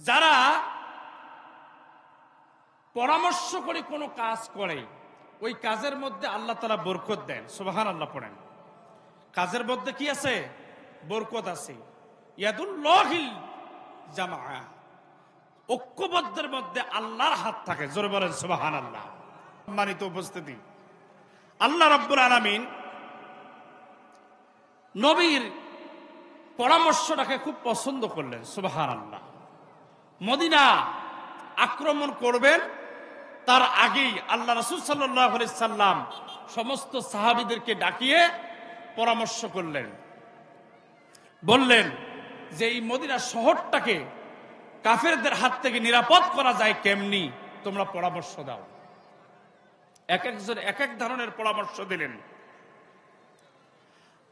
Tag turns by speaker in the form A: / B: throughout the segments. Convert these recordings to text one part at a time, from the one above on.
A: যারা পরামর্শ করে কোনো কাজ করে ওই কাজের মধ্যে আল্লাহ তাআলা বরকত দেন। সুবহানাল্লাহ পড়েন। কাজের মধ্যে কি আছে? বরকত আছে। ইয়াদুল্লাহিল জামাআ, ঐক্যবদ্ধের মধ্যে আল্লাহর হাত থাকে। জোরে বলেন সুবহানাল্লাহ। সম্মানিত উপস্থিতি, আল্লাহ রাব্বুল আলামিন নবীর পরামর্শটাকে খুব পছন্দ করলেন। সুবহানাল্লাহ। মদিনা আক্রমণ করবেন তার আগেই আল্লাহ রাসূল সাল্লাল্লাহু আলাইহি সাল্লাম সমস্ত সাহাবীদেরকে ডাকিয়ে পরামর্শ করলেন। বললেন যে এই মদিনা শহরটাকে কাফেরদের হাত থেকে নিরাপদ করা যায় কেমনি, তোমরা পরামর্শ দাও। এক একজন এক এক ধরনের পরামর্শ দিলেন।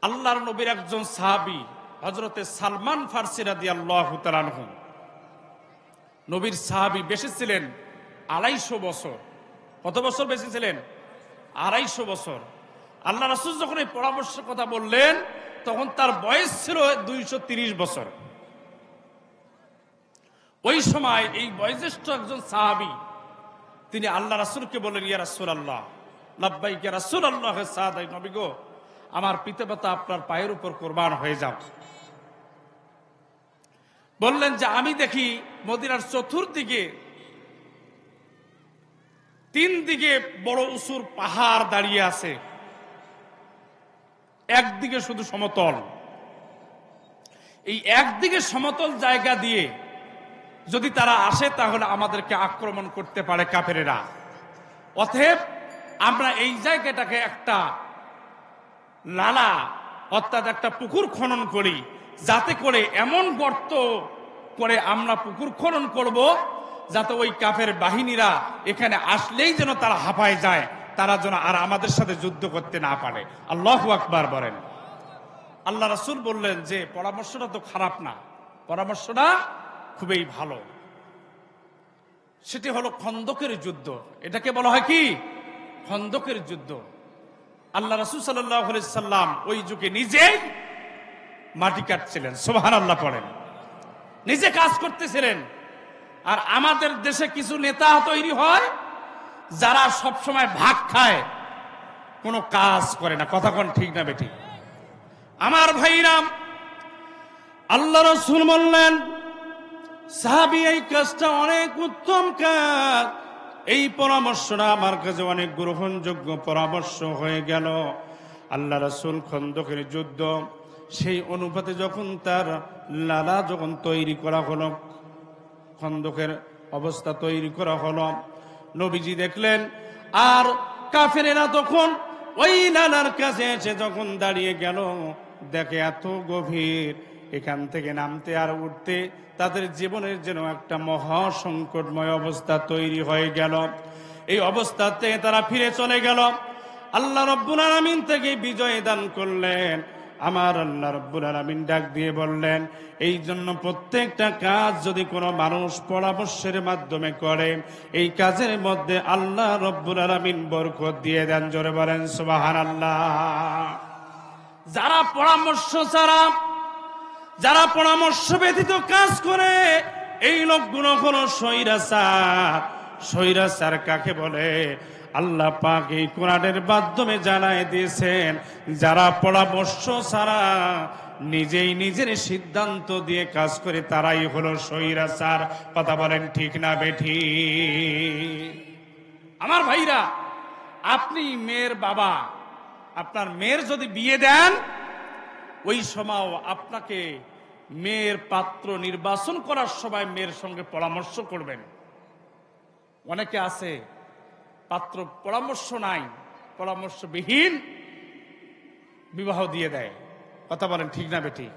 A: আল্লাহর নবীর একজন সাহাবী হযরতে সালমান ফারসি রাদিয়াল্লাহু তাআলা আনহু, নবীর সাহাবী বেশি ছিলেন 250 বছর। কত বছর বেশি ছিলেন? 250 বছর। আল্লাহ রাসূল যখন এই পরামর্শের কথা বললেন তখন তার বয়স ছিল 230 বছর। ওই সময় এই বয়োজ্যেষ্ঠ একজন সাহাবী তিনি আল্লাহ রাসূলকে বললেন, ইয়া রাসূলুল্লাহ, লাব্বাইক ইয়া রাসূলুল্লাহ, সাদাই নবী গো, আমার পিতামাতা আপনার পায়ের উপর কুরবান হয়ে যাও। বললেন যে আমি দেখি মদিনার চতুর্দিকে 3 দিকে বড় উঁচুর পাহাড় দাঁড়িয়ে আছে, একদিকে শুধু সমতল। এই একদিকে সমতল জায়গা দিয়ে যদি তারা আসে তাহলে আমাদেরকে আক্রমণ করতে পারে কাফেরেরা। অতএব আমরা এই জায়গাটাকে একটা নালা অর্থাৎ একটা পুকুর খনন করি, যাতে করে এমন গর্ত করে আমরা পুকুর খনন করব যাতে ওই কাফের বাহিনীরা এখানে আসলেই যেন তারা হাঁপায় যায়, তারা যেন আর আমাদের সাথে যুদ্ধ করতে না পারে। আল্লাহু আকবার বলেন। আল্লাহ রাসূল বললেন যে পরামর্শটা তো খারাপ না, পরামর্শটা খুবই ভালো। সেটি হলো খন্দকের যুদ্ধ। এটাকে বলা হয় কি? খন্দকের যুদ্ধ। আল্লাহ রাসূল সাল্লাল্লাহু আলাইহি সাল্লাম ওই যুগে নিজেই মাটি কাটছিলেন। সুবহানাল্লাহ পড়েন। নিজে কাজ করতেছিলেন। আর আমাদের দেশে কিছু নেতা তৈরি হয় যারা সব সময় ভাগ খায়, কোনো কাজ করে না। কথা কোন ঠিক না বেঠিক? আমার ভাইরাম, আল্লাহ রাসূল বললেন সাহাবী এই কাজটা অনেক উত্তম কাজ, এই পরামর্শটা আমার কাছে অনেক গ্রহণযোগ্য পরামর্শ হয়ে গেল। আল্লাহ রাসূল খন্দকের যুদ্ধ সেই অনুপাতে যখন তার লালা যখন তৈরি করা হলো, খন্দকের অবস্থা তৈরি করা হলো, নবীজি দেখলেন আর কাফেরেরা তখন ওই লালার কাছে এসে যখন দাঁড়িয়ে গেল, দেখে এত গভীর, এখান থেকে নামতে আর উঠতে তাদের জীবনের যেন একটা মহা সংকটময় অবস্থা তৈরি হয়ে গেল। এই অবস্থাতে তারা ফিরে চলে গেল। আল্লাহ রাব্বুল আলামিন থেকে বিজয় দান করলেন। আমার আল্লাহ রাব্বুল আলামিন ডাক দিয়ে বললেন, এই জন্য প্রত্যেকটা কাজ যদি কোনো মানুষ পরামর্শের মাধ্যমে করে, এই কাজের মধ্যে আল্লাহ রাব্বুল আলামিন বরকত দিয়ে দেন। জোরে বলেন সুবহানাল্লাহ। যারা পরামর্শ ছাড়া, যারা পরামর্শ ব্যতীত কাজ করে, এই লোকগুলো হলো স্বৈরাচার। স্বৈরাচার কাকে বলে? আল্লাহ পাক এই কোরআনের মাধ্যমে জানায় দিয়েছেন, যারা পরামর্শ ছাড়া নিজেই নিজের সিদ্ধান্ত দিয়ে কাজ করে তারাই হলো স্বৈরাচার। কথা বলেন ঠিক না বেঠিক? আমার ভাইরা, আপনি মেয়ের বাবা, আপনার মেয়ের যদি বিয়ে দেন, ওই সময় আপনাকে মেয়ের পাত্র নির্বাচন করার সময় মেয়ের সঙ্গে পরামর্শ করবেন। অনেকে আছে পাত্র পরামর্শ নাই, পরামর্শবিহীন বিবাহ দিয়ে দেয়। কথা বলেন ঠিক না বেঠিক?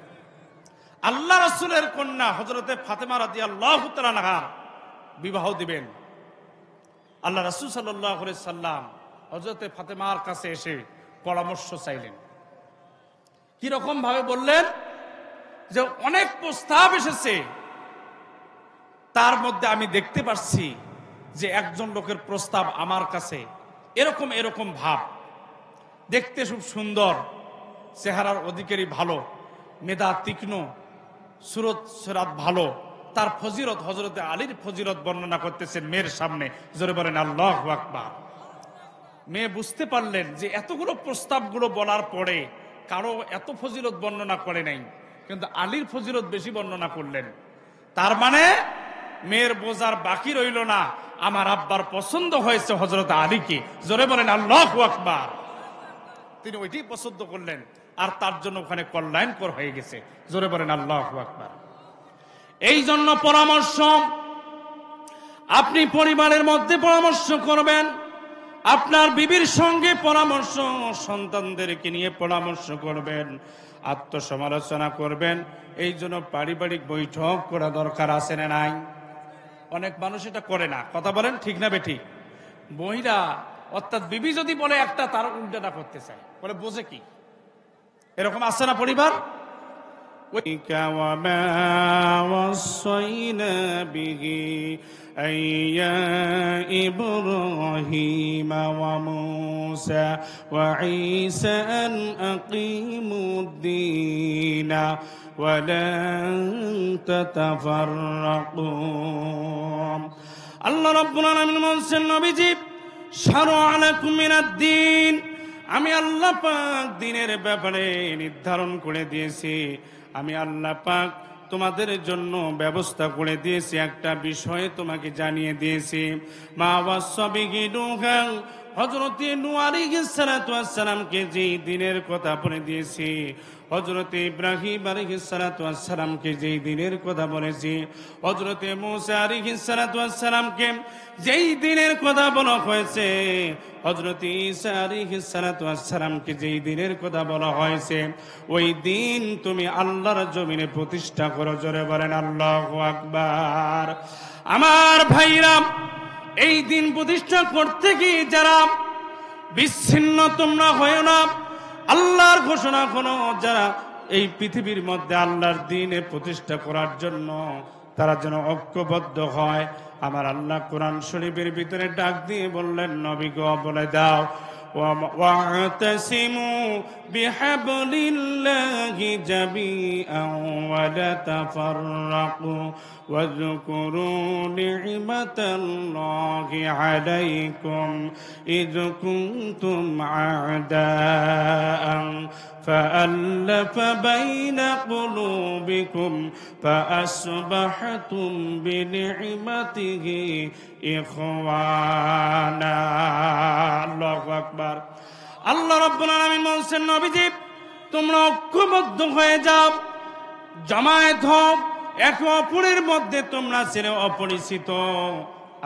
A: আল্লাহ রাসূলের কন্যা হযরতে ফাতেমা রাদিয়াল্লাহু তাআলা আনহা বিবাহ দিবেন। আল্লাহ রাসূল সাল্লাল্লাহু আলাইহি সাল্লাম হযরতে ফাতেমার কাছে এসে পরামর্শ চাইলেন। কি রকম ভাবে বললেন যে অনেক প্রস্তাব এসেছে, তার মধ্যে আমি দেখতে পাচ্ছি যে একজন লোকের প্রস্তাব আমার কাছে এরকম এরকম ভাব, দেখতে খুব সুন্দর, চেহারার অধিকারী ভালো, মেধা তীক্ষ্ণ, সুরত সেরাত ভালো, তার ফজিলত, হযরতে আলীর ফজিলত বর্ণনা করতেছেন মেয়ের সামনে। জোরে বলেন আল্লাহু আকবার। মেয়ে বুঝতে পারলেন যে এতগুলো প্রস্তাবগুলো বলার পরে কারো এত ফজিলত বর্ণনা করে নাই, কিন্তু আলীর ফজিলত বেশি বর্ণনা করলেন। তার মানে মেয়ের বোঝার বাকি রইল না, আমার আব্বার পছন্দ হয়েছে হযরত আলীকে। জোরে বলেন আল্লাহু আকবার। তিনি ওইটাই পছন্দ করলেন, আর তার জন্য ওখানে কল্যাণকর হয়ে গেছে। জোরে বলেন আল্লাহু আকবার। এই জন্য পরামর্শ, আপনি পরিবারের মধ্যে পরামর্শ করবেন, আপনার বিবির সঙ্গে পরামর্শ, সন্তানদেরকে নিয়ে পরামর্শ করবেন, আত্মসমালোচনা করবেন। এই জন্য পারিবারিক বৈঠক করা দরকার আছে না নাই? অনেক মানুষ এটা করে না, কথা বলেন ঠিক না বেঠিক? বহিরা অর্থাৎ বিবি যদি বলে একটা, তার উল্টাটা করতে চায়, বলে বোঝে কি? এরকম আছে না পরিবার? وما وصينا به أيا إبراهيم وموسى وعيسى أن أقيموا الدين ولا تتفرقوا আল্লাহ রাব্বুল আলামিন বলেন, নবীজি শারআ লাকুম মিনাদ দ্বীন, আমি আল্লাহ পাক দ্বীনের ব্যাপারে নির্ধারণ করে দিয়েছি। আমি আল্লাহ পাক তোমাদের জন্য ব্যবস্থা করে দিয়েছি, একটা বিষয় তোমাকে জানিয়ে দিয়েছি। মা ওয়াসাবিহি নূহা, হযরত নূহ আলাইহিস সালাতু ওয়াস সালামকে যে দ্বীনের কথা বলে দিয়েছি, হযরত ইব্রাহিম আলাইহিস সালাতু ওয়াস সালামকে যেই দ্বীনের কথা বলেছি, হযরত মূসা আলাইহিস সালাতু ওয়াস সালামকে যেই দ্বীনের কথা বলা হয়েছে, হযরত ঈসা আলাইহিস সালাতু ওয়াস সালামকে যেই দ্বীনের কথা বলা হয়েছে, ওই দিন তুমি আল্লাহর জমিনে প্রতিষ্ঠা করো। জোরে বলেন আল্লাহু আকবার। আমার ভাইরা, এই দিন প্রতিষ্ঠা করতে গিয়ে যারা বিচ্ছিন্ন তোমরা হয়ো না, আল্লাহর ঘোষণা করো, যারা এই পৃথিবীর মধ্যে আল্লাহর দ্বীনে প্রতিষ্ঠা করার জন্য তারা যেন ঐক্যবদ্ধ হয়। আমার আল্লাহ কোরআন শরীফের ভিতরে ডাক দিয়ে বললেন, নবী গো বলে দাও, ওয়াতাসিমু বিহাবলিল্লাহি জামিআন ওয়া লা তাফাররাকু ওয়াযকুরু নি'মাতাল্লাহি আলাইকুম ইয কুনতুম আ'দাআন فألف بين قلوبكم فأصبحتم بنعمته إخوانا الله أكبر আল্লাহ রাব্বুল আলামিন বলেন, নবীজি তোমরা ঐক্যবদ্ধ হয়ে যাও, জামায়াত হও, একে অপরের মধ্যে তোমরা ছিলে অপরিচিত,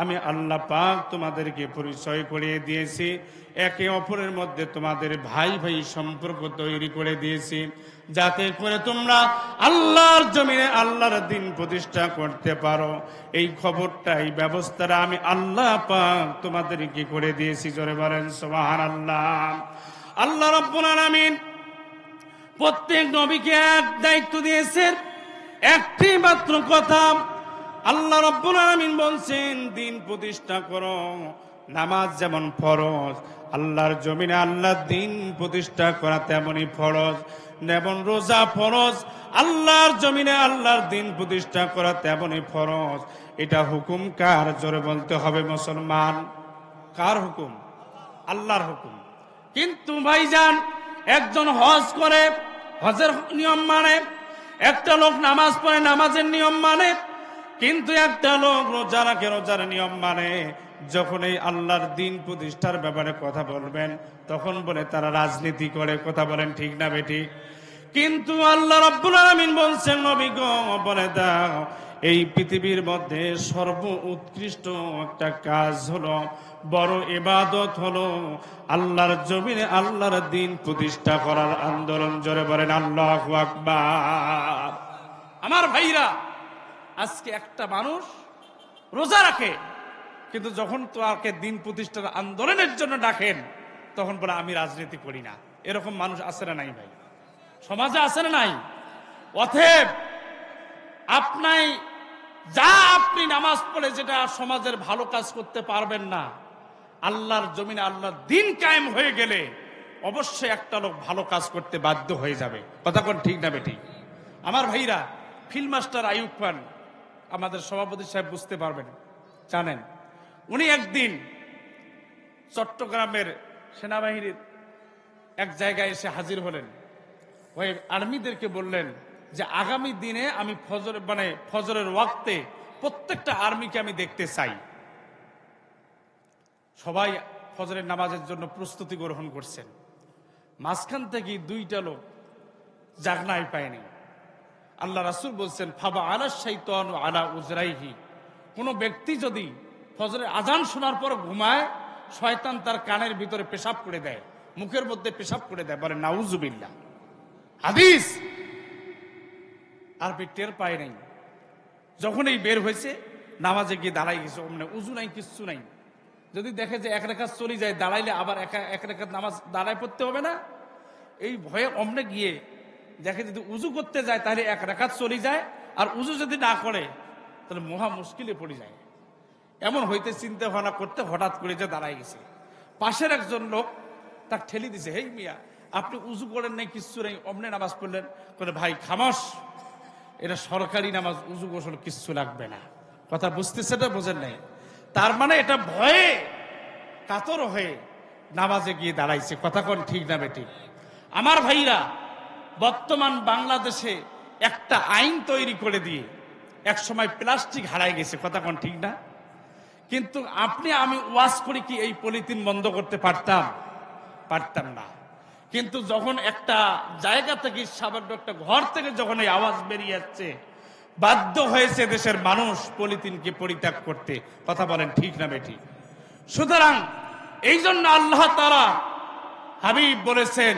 A: আমি আল্লাহ পাক তোমাদেরকে পরিচয় করিয়ে দিয়েছি, একে অপরের মধ্যে তোমাদের ভাই ভাই সম্পর্ক তৈরি করে দিয়েছি, যাতে করে তোমরা আল্লাহর জমিনে আল্লাহর দ্বীন প্রতিষ্ঠা করতে পারো। এই খবরটা, এই ব্যবস্থাটা আমি আল্লাহ পাক তোমাদেরকে করে দিয়েছি। জোরে বলেন সুবহানাল্লাহ। আল্লাহ রাব্বুল আলামিন প্রত্যেক নবীকে এক দায়িত্ব দিয়েছেন, একটি মাত্র কথা। আল্লাহ রাব্বুল আলামিন বলছেন, দ্বীন প্রতিষ্ঠা করো। নামাজ যেমন ফরজ, আল্লাহর জমিনে আল্লাহর দ্বীন প্রতিষ্ঠা করা তেমনই ফরজ। যেমন রোজা ফরজ, আল্লাহর জমিনে আল্লাহর দ্বীন প্রতিষ্ঠা করা তেমনই ফরজ। এটা হুকুম কার? জোরে বলতে হবে মুসলমান। কার হুকুম? আল্লাহর হুকুম। কিন্তু ভাইজান, একজন হজ করে, হজের নিয়ম মানে, একটা লোক নামাজ পড়ে, নামাজের নিয়ম মানে, কিন্তু একটা লোক রোজা রাখে, রোজার নিয়ম মানে। যখন এই আল্লাহর দ্বীন প্রতিষ্ঠার ব্যাপারে কথা বলবেন, তখন বলে তারা রাজনীতি করে। কথা বলেন ঠিক না বেঠিক? কিন্তু আল্লাহ রাব্বুল আলামিন বলছেন, নবী গো বলে দাও, এই পৃথিবীর মধ্যে সর্ব উৎকৃষ্ট একটা কাজ হলো, বড় ইবাদত হলো আল্লাহর জমিনে আল্লাহর দ্বীন প্রতিষ্ঠা করার আন্দোলন। জোরে বলেন আল্লাহু আকবার। আমার ভাইরা, আজকে একটা মানুষ রোজা রাখে, কিন্তু যখন তাকে দ্বীন প্রতিষ্ঠার আন্দোলনের জন্য ডাকেন, তখন বলে আমি রাজনীতি করি না। এরকম মানুষ আছে না নাই ভাই? সমাজে আছে না নাই? অতএব আপনি নামাজ পড়ে যেটা সমাজের ভালো কাজ করতে পারবেন না, আল্লাহর জমিনে আল্লাহর দ্বীন কায়েম হয়ে গেলে অবশ্যই একটা লোক ভালো কাজ করতে বাধ্য হয়ে যাবে। কথা কোন ঠিক না বেঠিক? আমার ভাইরা, ফিল্ড মাস্টার আইয়ুব খান আমাদের সভাপতি সাহেব বুঝতে পারবেন, জানেন। উনি একদিন চট্টগ্রামের সেনাবাহিনীর এক জায়গায় এসে হাজির হলেন। ওই আর্মিদেরকে বললেন যে আগামী দিনে আমি ফজরের ওয়াক্তে প্রত্যেকটা আর্মিকে আমি দেখতে চাই। সবাই ফজরের নামাজের জন্য প্রস্তুতি গ্রহণ করছেন। মাঝখান থেকে দুইটা লোক জাগনাই পায়নি। আল্লাহ রাসূল বলছেন, ফাবা আলা শাইতান আলা উজরাইহি, কোন ব্যক্তি যদি ফজরের আজান শোনার পর ঘুমায়, শয়তান তার কানের ভিতরে পেশাব করে দেয়, মুখের মধ্যে পেশাব করে দেয়। বলে নাউজুবিল্লাহ, হাদিস। আর টের পায় নাই। যখন এই বের হয়েছে, নামাজে গিয়ে দাঁড়াই গেছে, মানে উজু নাই, কিচ্ছু নাই। যদি দেখে যে এক রেখাত চলে যায়, দাঁড়াইলে আবার এক রেখাত নামাজ দাঁড়ায় পড়তে হবে না, এই ভয়ে অমনে গিয়ে দেখে যদি উজু করতে যায় তাহলে এক রেখাত চলে যায়, আর উজু যদি না করে তাহলে মহা মুশকিলে পড়ে যায়। এমন হইতে চিন্তা ভাবনা করতে হঠাৎ করে যে দাঁড়ায় গেছে। পাশের একজন লোক তার ঠেলি দিছে, হেই মিয়া, আপনি উজু করেন নাই, কিচ্ছু নেই, অমনে নামাজ পড়লেন। বলে ভাই খামোশ, এটা সরকারি নামাজ, উজু গোসল কিচ্ছু লাগবে না। কথা বুঝতেছে না, বোঝেন নাই? তার মানে এটা ভয়ে কাতর হয়ে নামাজে গিয়ে দাঁড়াইছে। কথা কোন ঠিক না বেঠিক? আমার ভাইরা, বর্তমান বাংলাদেশে একটা আইন তৈরি করে দিয়ে এক সময় প্লাস্টিক হারাই গেছে। কথা কোন ঠিক না? কিন্তু আমি ওয়াজ করি কি এই পলিথিন বন্ধ করতে পারতাম? পারতাম না। কিন্তু যখন একটা জায়গা থেকে, সামান্য একটা ঘর থেকে যখন এই আওয়াজ বেরিয়ে যাচ্ছে, বাধ্য হয়েছে দেশের মানুষ পলিথিনকে পরিত্যাগ করতে। কথা বলেন ঠিক না বেঠিক? সুতরাং এই জন্য আল্লাহ তাআলা হাবিব বলেছেন,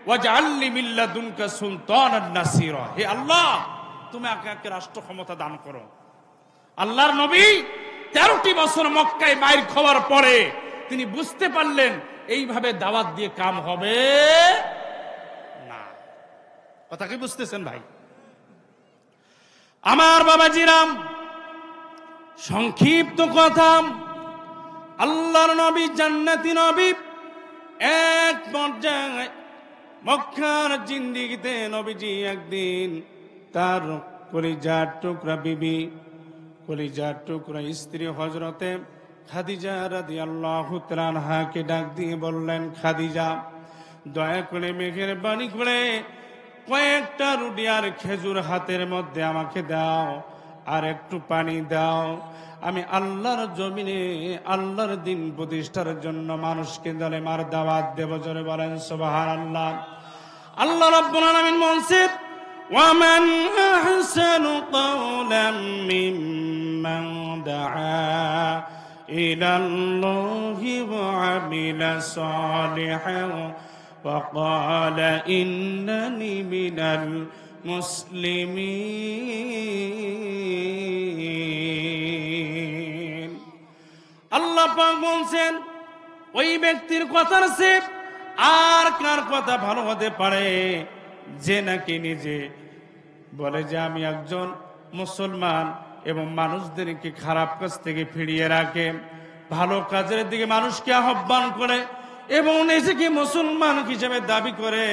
A: ওয়াজআলনি মিন লাদুনকা সুলতানান নাসিরা, হে আল্লাহ তুমি আমাকে রাষ্ট্র ক্ষমতা দান করো। আল্লাহর নবী 13টি বছর মক্কায় মাইর খাওয়ার পরে তিনি বুঝতে পারলেন এইভাবে দাওয়াত দিয়ে কাম হবে না। কথা কি বুঝতেছেন ভাই? আমার বাবাজিরাম, সংক্ষিপ্ত কথা, আল্লাহর নবী জান্নাতি নবী, এক পর্যায়ে মক্কার জিন্দেগিতে নবীজি একদিন তার কলিজার টুকরা বিবি, কলিজার টুকরা স্ত্রী হযরতে খাদিজা রাদিয়াল্লাহু তাআলা আনহাকে ডাক দিয়ে বললেন, খাদিজা দয়া করে মেঘের বাণী করে কয়েকটা রুটি আর খেজুর হাতের মধ্যে আমাকে দাও, আর একটু পানি দাও। আমি আল্লাহর জমিনে আল্লাহর দিন প্রতিষ্ঠার জন্য মানুষকে দলে মার দাওয়াত দেব। জোরে বলেন সুবহানাল্লাহ। আল্লাহ রাব্বুল আলামিন বলেন, ওয়ামান আহসানু কাওলাম মিম্মান দাআ ইলাল্লাহি ওয়া আমিলা সালিহান ওয়া ক্বালা ইন্নানি মিনাল মুসলিমিন। আল্লাহ পাক বলছেন, ওই ব্যক্তির কথার চেয়ে আর কার কথা ভালো হতে পারে যে নাকি নিজে বলে যে আমি একজন মুসলমান এবং মানুষদেরকে খারাপ কাজ থেকে ফিরিয়ে রাখে, ভালো কাজের দিকে মানুষকে আহ্বান করে এবং নিজেকে মুসলমান হিসেবে দাবি করে।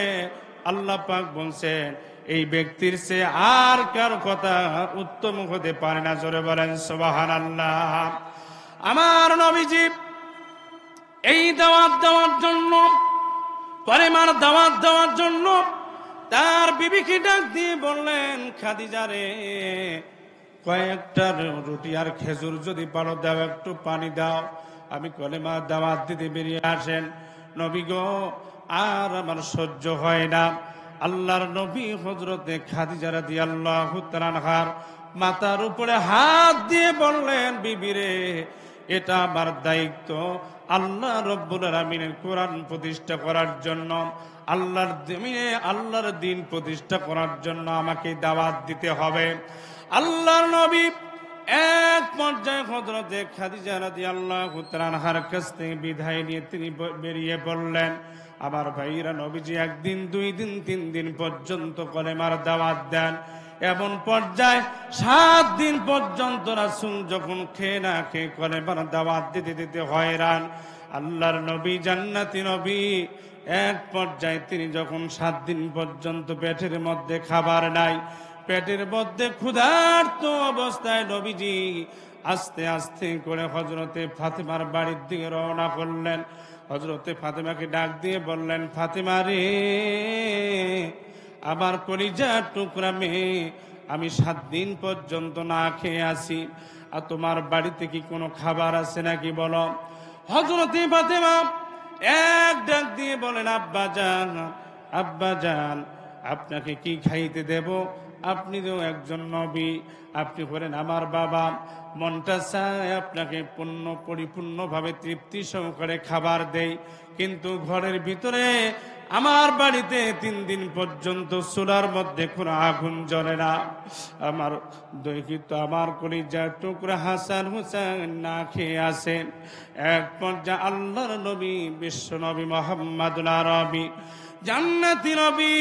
A: আল্লাহ পাক বলছেন, এই ব্যক্তির চেয়ে আর কার কথা উত্তম হতে পারে না। জোরে বলেন সুবহানাল্লাহ। আমার নবীজি এই দাওয়াত দেওয়ার জন্য, কলেমার দাওয়াত দেওয়ার জন্য তার বিবিকে ডাক দিয়ে বললেন, খাদিজা রে, কয়েকটা রুটি আর খেজুর যদি পারো দাও, একটু পানি দাও, আমি কলেমার দাওয়াত দিতে বেরিয়ে আসেন। নবী গো, আর আমার সহ্য হয় না। আল্লাহর নবী হযরতে খাদিজা রাদিয়াল্লাহু তাআলা আনহার মাথার উপরে হাত দিয়ে বললেন, বিবি রে, এটা আমার দায়িত্ব। আল্লাহ রাব্বুল আলামিনের কোরআন প্রতিষ্ঠা করার জন্য, আল্লাহর জমিনে আল্লাহর দ্বীন প্রতিষ্ঠা করার জন্য আমাকে দাওয়াত দিতে হবে। আল্লাহর নবী এক পর্যায়ে হযরতে খাদিজা রাদিয়াল্লাহু তাআলা আনহার কাছ থেকে বিদায় নিয়ে তিনি বেরিয়ে পড়লেন। আমার ভাইরা, নবীজি একদিন, 2 দিন, 3 দিন পর্যন্ত কলেমার দাওয়াত দেন। এমন পর্যায়ে 7 দিন পর্যন্ত রাসূল যখন খেয়ে না খেয়ে কলেমার দাওয়াত দিতে দিতে হয়রান। আল্লাহর নবী জান্নাতি নবী, এক পর্যায়ে তিনি যখন 7 দিন পর্যন্ত পেটের মধ্যে খাবার নাই, পেটের মধ্যে ক্ষুধার্ত অবস্থায় নবীজি আস্তে আস্তে করে হযরতে ফাতেমার বাড়ির দিকে রওনা করলেন। হযরতে ফাতেমাকে ডাক দিয়ে বললেন, ফাতেমা রে, আমার কলিজার টুকরা মেয়ে, আমি 7 দিন পর্যন্ত না খেয়ে আছি, আর তোমার বাড়িতে কি কোনো খাবার আছে নাকি বলো। হযরতে ফাতেমা এক ডাক দিয়ে বলেন, আব্বা জান, আব্বা জান, আপনাকে কি খাইতে দেব? আপনি তো একজন নবী, আপনি হলেন আমার বাবা, মনটা চায় আপনাকে পরিপূর্ণভাবে তৃপ্তি সহকারে খাবার দেই, কিন্তু ঘরের ভিতরে আমার বাড়িতে 3 দিন পর্যন্ত চুলার মধ্যে কোনো আগুন জ্বলে না। আমার দৈহিত আমার কলিজার টুকরা হাসান হুসেন না খেয়ে আসেন। এক পর্যায়ে আল্লাহর নবী, বিশ্ব নবী মুহাম্মদুল আরবি, জান্নাতি নবী,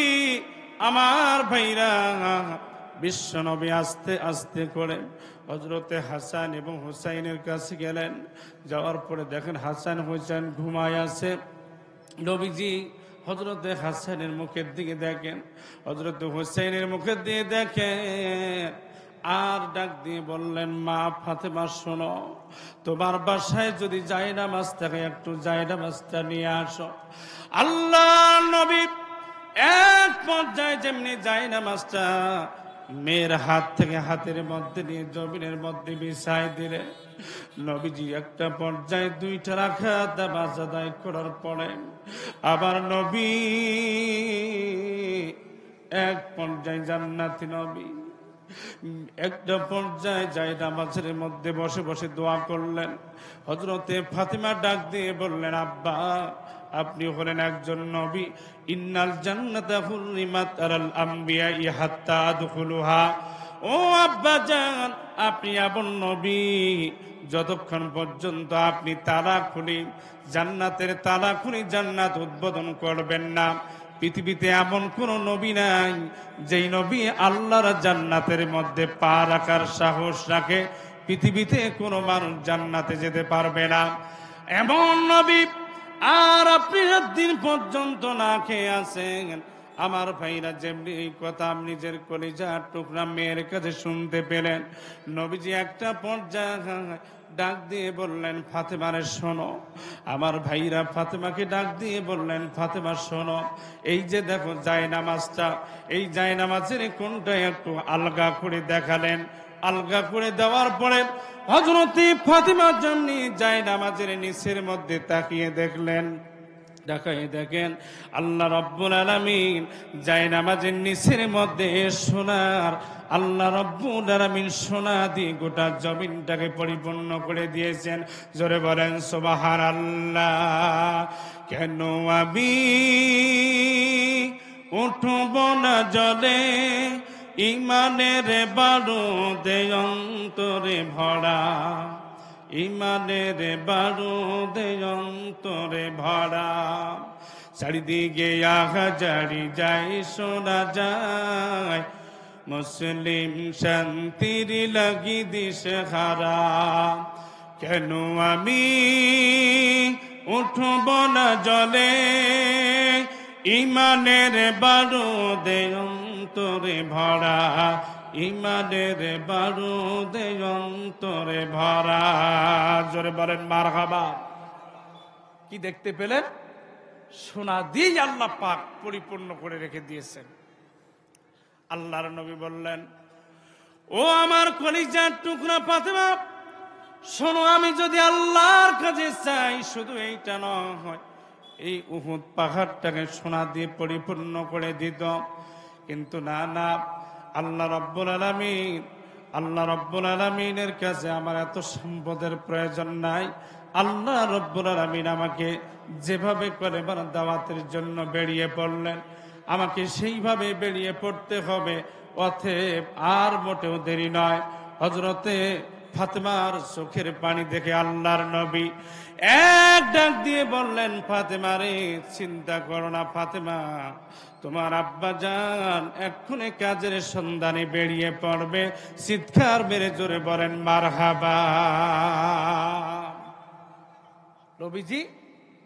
A: আমার ভাইরা, বিশ্ব নবী আস্তে আস্তে করে হযরতে হাসান এবং হুসাইনের কাছে গেলেন। যাওয়ার পরে দেখেন হাসান হুসাইন ঘুমায় আছে। নবীজি হযরতে হাসানের মুখের দিকে দেখেন, হযরতে হুসাইনের মুখের দিকে দেখেন, আর ডাক দিয়ে বললেন, মা ফাতেমা শোনো, তোমার বাসায় যদি জায়নামাজ থাকে একটু জায়নামাজটা নিয়ে আসো। আল্লাহ নবী এক পর্যায়ে যেমনি জায়নামাজটা মেয়ের হাত থেকে হাতের মধ্যে নিয়ে জমিনের মধ্যে বিছাই দিলে, নবীজি একটা পর্যায়ে 2টা রাকাত নামাজ আদায় করার পরে আবার নবী এক পর্যায়ে, জান্নাতি নবী একটা পর্যায়ে জায়নামাজের মধ্যে বসে বসে দোয়া করলেন। হযরতে ফাতেমা ডাক দিয়ে বললেন, আব্বা, আপনি হলেন একজন নবী, ইন্নাল জান্নাতা হুররিমাত আলাল আমবিয়া হাত্তা আদখুলুহা। ও আব্বা জান, আপনি এমন নবী, যতক্ষণ পর্যন্ত আপনি তালা খুলি, জান্নাতের তালা খুলি জান্নাত উদ্বোধন করবেন না, পৃথিবীতে এমন কোন নবী নাই যেই নবী আল্লাহর জান্নাতের মধ্যে পা রাখার সাহস রাখে। পৃথিবীতে কোনো মানুষ জান্নাতে যেতে পারবে না এমন নবী। আর আপনি 7 দিন পর্যন্ত না খেয়ে আছেন। আমার ভাইরা, যেমনি এই কথা আপনি নিজের কলিজার টুকরা মেয়ের কাছে শুনতে পেলেন, নবীজি একটা পর্যায়ে ডাক দিয়ে বললেন, ফাতেমারে শোনো। আমার ভাইরা ফাতেমাকে ডাক দিয়ে বললেন, ফাতেমা শোনো, এই যে দেখো জায়নামাজটা, এই জায়নামাজের কোনটা একটু আলগা করে দেখালেন। আলগা করে দেওয়ার পরে হযরতে ফাতেমা যেমনি জায়নামাজের নিচের মধ্যে তাকিয়ে দেখলেন, দেখেন আল্লাহ রাব্বুল আলামিন জায়নামাজের নিচের মধ্যে সোনার, আল্লাহ রাব্বুল আলামিন সোনা দিয়ে গোটা জমিনটাকে পরিপূর্ণ করে দিয়েছেন। জোরে বলেন সুবহানাল্লাহ। কেন আমি উঠব না জলে, ইমানের বারুদে অন্তরে ভরা, ইমানের বারুদে অন্তরে ভরা, চারিদিকে আহাজারি যায় শোনা যায়, মুসলিম শান্তির লাগি দিশেহারা। কেন আমি উঠব না জলে, ইমানের বারুদে অন্তরে ভরা, ইমানের বারুদে অন্তরে ভরা। জোরে বলেন মারহাবা। কি দেখতে পেলেন? সোনা দিয়ে আল্লাহ পাক পরিপূর্ণ করে রেখে দিয়েছেন। আল্লাহর নবী বললেন, ও আমার কলিজার টুকরা ফাতেমা, শোনো, আমি যদি আল্লাহর কাছে চাই, শুধু এইটা নয়, এই উহুদ পাহাড়টাকে সোনা দিয়ে পরিপূর্ণ করে দিত, কিন্তু না না, আল্লাহ রাব্বুল আলামিনের কাছে আমার এত সম্পদের প্রয়োজন নাই। আল্লাহ রাব্বুল আলামিন আমাকে যেভাবে করে দাওয়াতের জন্য বেরিয়ে পড়লেন, আমাকে সেইভাবে বেরিয়ে পড়তে হবে। অতএব আর মোটেও দেরি নয়। হযরতে ফাতেমার চোখের পানি দেখে আল্লাহর নবী এক ডাক দিয়ে বললেন, ফাতেমা রে, চিন্তা করো না ফাতেমা, তোমার আব্বা জান এক্ষুনি কাজের সন্ধানে বেরিয়ে পড়বে। চিৎকার মেরে জোরে বলেন মারহাবা। নবীজি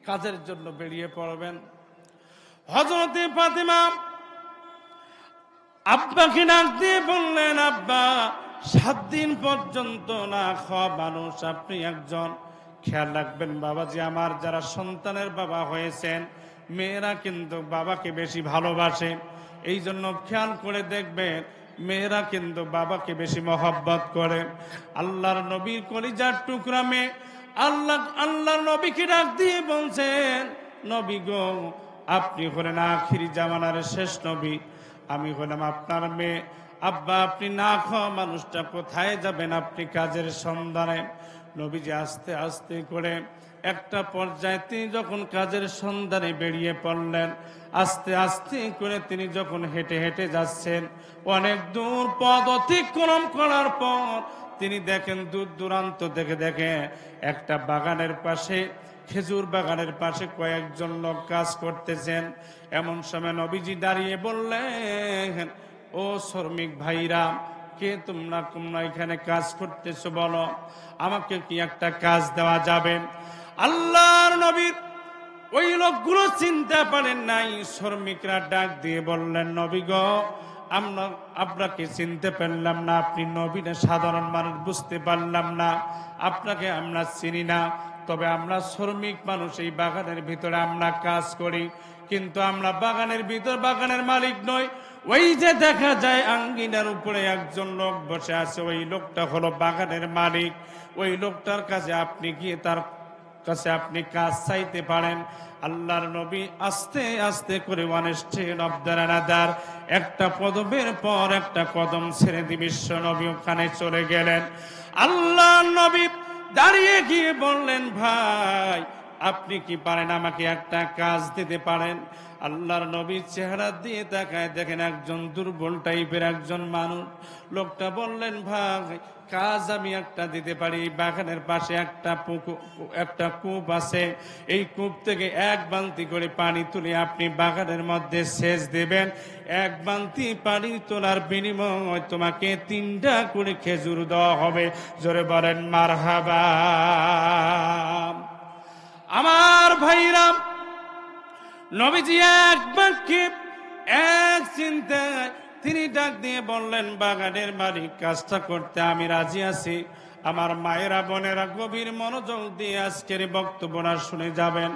A: কাজের জন্য বেরিয়ে পড়বেন। হযরতে ফাতেমা আব্বাকে ডাক দিয়ে বললেন, আব্বা 7 দিন পর্যন্ত না খাওয়া মানুষ আপনি একজন, খেয়াল রাখবেন বাবাজি, আমার যারা সন্তানের বাবা হয়েছেন মেয়েরা কিন্তু বাবাকে বেশি ভালোবাসে। এই জন্য খেয়াল করে দেখবেন মেয়েরা কিন্তু বাবাকে বেশি মহব্বত করে। আল্লাহর নবীর কলিজার টুকরা মেয়ে আল্লাহর নবীকে ডাক দিয়ে বলছেন, নবী গো, আপনি হলেন আখিরি জামানার শেষ নবী, আমি হলাম আপনার মেয়ে। আব্বা আপনি না খাওয়া মানুষটা কোথায় যাবেন আপনি কাজের সন্ধানে? নবীজি আস্তে আস্তে করে একটা পর্যায়ে তিনি যখন কাজের সন্ধানে বেরিয়ে পড়লেন, আস্তে আস্তে করে তিনি যখন হেঁটে হেঁটে যাচ্ছেন, অনেক দূর পথ অতিক্রম করার পর তিনি দেখেন দূর দূরান্ত দেখে একটা বাগানের পাশে, খেজুর বাগানের পাশে কয়েকজন লোক কাজ করতেছেন। এমন সময় নবীজি দাঁড়িয়ে বললেন, ও শ্রমিক ভাইরা, কে তোমরা এখানে কাজ করতেছো বলো, আমাকে কি একটা কাজ দেওয়া যাবে? আল্লাহর নবীর ওই লোকগুলো চিনতে পারেন নাই। শ্রমিকরা ডাক দিয়ে বললেন, নবী গো, আমরা আপনাকে চিনতে পারলাম না, আপনি নবী না সাধারণ মানুষ বুঝতে পারলাম না, আপনাকে আমরা চিনি না। তবে আমরা শ্রমিক মানুষ, এই বাগানের ভিতরে আমরা কাজ করি, কিন্তু আমরা বাগানের ভিতর বাগানের মালিক নই। ওই যে দেখা যায় আঙ্গিনার উপরে একজন লোক বসে আছে, ওই লোকটা হলো বাগানের মালিক। ওই লোকটার কাছে আপনি গিয়ে তার কাছে আপনি কাজ চাইতে পারেন। আল্লাহর নবী আস্তে আস্তে করে একটা কদমের পর একটা কদম ছেড়ে দিয়ে বিশ্ব নবী ওখানে চলে গেলেন। আল্লাহর নবী দাঁড়িয়ে গিয়ে বললেন, ভাই আপনি কি পারেন আমাকে একটা কাজ দিতে পারেন? আল্লাহর নবীর চেহারা দিয়ে তাকায় দেখেন একজন দুর্বল টাইপের একজন মানুষ। লোকটা বললেন, ভাই কাজ আমি একটা দিতে পারি, বাগানের পাশে একটা কূপ আছে, এই কূপ থেকে 1 বালতি করে পানি তুলে আপনি বাগানের মধ্যে সেচ দেবেন। 1 বালতি পানি তোলার বিনিময়ে তোমাকে 3টা করে খেজুর দেওয়া হবে। জোরে বলেন মারহাবা। আমার ভাইরা, নবীজি এক বাক্যে এক চিন্তায় তিনি ডাক দিয়ে বললেন, বাগানের মালিক, কাজটা করতে আমি রাজি আছি। আমার মায়েরা বোনেরা গভীর মনোযোগ দিয়ে আজকের বক্তব্যটা শুনে যাবেন।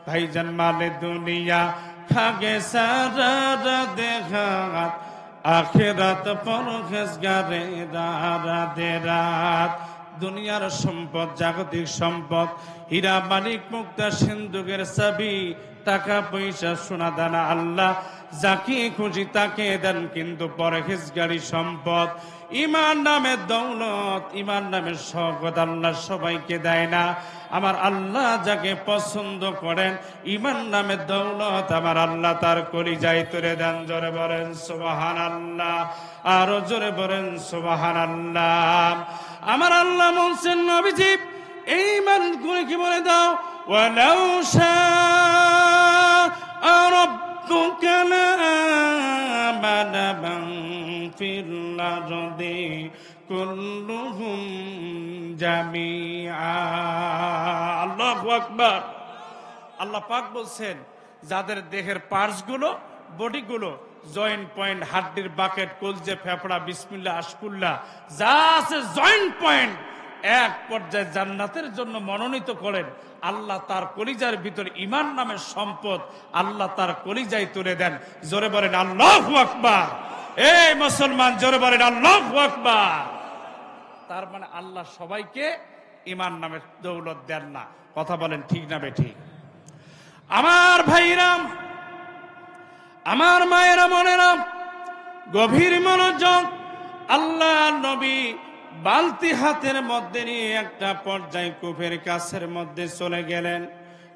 A: ভাইজান, মালে দুনিয়া খাগে সারা দেখা আখেরাত পরখেস গারে রাতে রাত। দুনিয়ার সম্পদ, জাগতিক সম্পদ, হীরা মানিক মুক্তা সিন্ধুকের চাবি, টাকা পয়সা সোনা দানা আল্লাহ যাকে খুশি তাকে দেন, কিন্তু পরহেজগারি সম্পদ, ইমান নামের দৌলত, ইমান নামের শওকত আল্লাহ সবাইকে দেয় না। আমার আল্লাহ যাকে পছন্দ করেন, ইমান নামের দৌলত আমার আল্লাহ তার কলিজায় তুলে দেন। জোরে বলেন সুবহানাল্লাহ, আরো জোরে বলেন সুবহানাল্লাহ। আমার আল্লাহ বলছেন, নবীজি এই মানুষগুলো কি বলে দাও, ওয়ালাউ শাআ রাব্বুকা লা'আমানা মান ফিল আরদি কুল্লুহুম জামিআ। আল্লাহু আকবার। আল্লাহ পাক বলছেন, যাদের দেহের পার্টসগুলো, বডিগুলো, জয়েন্ট পয়েন্ট, হাড্ডির বাকেট, কলজে, ফেফড়া, বিসমিল্লাহ, আশকুল্লাহ যা আছে জয়েন্ট পয়েন্ট, এক পর্যায়ে জান্নাতের জন্য মনোনীত করেন। আল্লাহ তার কলিজার ভিতর ঈমান নামের সম্পদ আল্লাহ তার কলিজায় তুলে দেন। জোরে বলেন আল্লাহু আকবার। এই মুসলমান, জোরে বলেন আল্লাহু আকবার। তার মানে আল্লাহ সবাইকে ঈমান নামের দৌলত দেন না। কথা বলেন ঠিক না বেঠিক? আমার ভাইরাম, আমার মায়েরা মনেরা, গভীর মনোযোগ। আল্লাহ নবী বালতি হাতের মধ্যে নিয়ে একটা পর্যায়ে কূপের কাছের মধ্যে চলে গেলেন।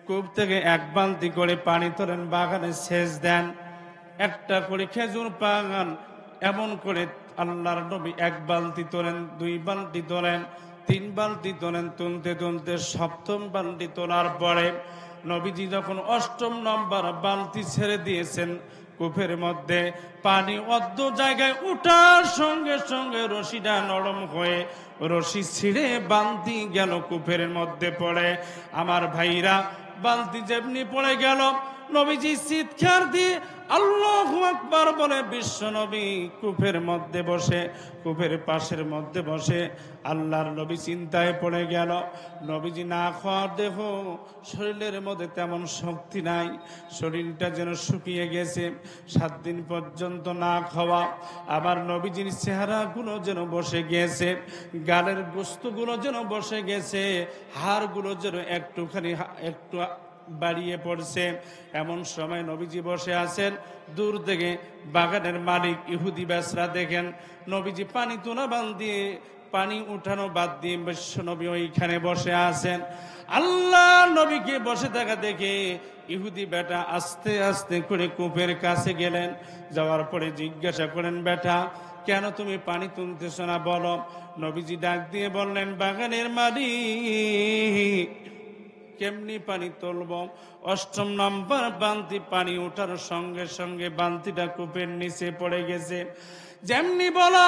A: কূপ থেকে 1 বালতি করে পানি তোলেন, বাগানে সেচ দেন। একটা করে খেজুর বাগান, এমন করে আল্লাহর নবী 1 বালতি তোলেন, 2 বালতি তোলেন, 3 বালতি তোলেন। তুলতে তুলতে 7ম বালতি তোলার পরে নবীজি যখন 8ম নম্বর বালতি ছেড়ে দিয়েছেন, কূপের মধ্যে পানি অর্ধ জায়গায় উঠার সঙ্গে সঙ্গে রশিটা নরম হয়ে রশি ছিঁড়ে বালতি গেল কূপের মধ্যে পড়ে। আমার ভাইরা, বালতি যেমনি পড়ে গেল, নবীজি চিৎকার দিয়ে আল্লাহু আকবার বলে বিশ্ব নবী কূপের মধ্যে বসে, কূপের পাশের মধ্যে বসে আল্লাহর নবী চিন্তায় পড়ে গেল। নবীজি না খাওয়ার দেহ, শরীরের মধ্যে তেমন শক্তি নাই, শরীরটা যেন শুকিয়ে গেছে, 7 দিন পর্যন্ত না খাওয়া। আবার নবীজির চেহারাগুলো যেন বসে গেছে, গালের গোস্তগুলো যেন বসে গেছে, হাড়গুলো যেন একটু বাড়িয়ে পড়ছে। এমন সময় নবীজি বসে আছেন, দূর থেকে বাগানের মালিক ইহুদি বেচরা দেখেন নবীজি পানি তোলা বাদ দিয়ে, পানি উঠানো বাদ দিয়ে বিশ্ব নবী ওইখানে বসে আছেন। আল্লাহ নবীকে বসে থাকা দেখে ইহুদি বেটা আস্তে আস্তে করে কূপের কাছে গেলেন। যাওয়ার পরে জিজ্ঞাসা করেন, বেটা কেন তুমি পানি তুলতেছ না বলো। নবীজি ডাক দিয়ে বললেন, বাগানের মালিক কেমনি পানি তুলব? 8ম নাম্বার বালতি পানি ওঠার সঙ্গে সঙ্গে বালতিটা কূপের নিচে পড়ে গেছে। যেমনি বলা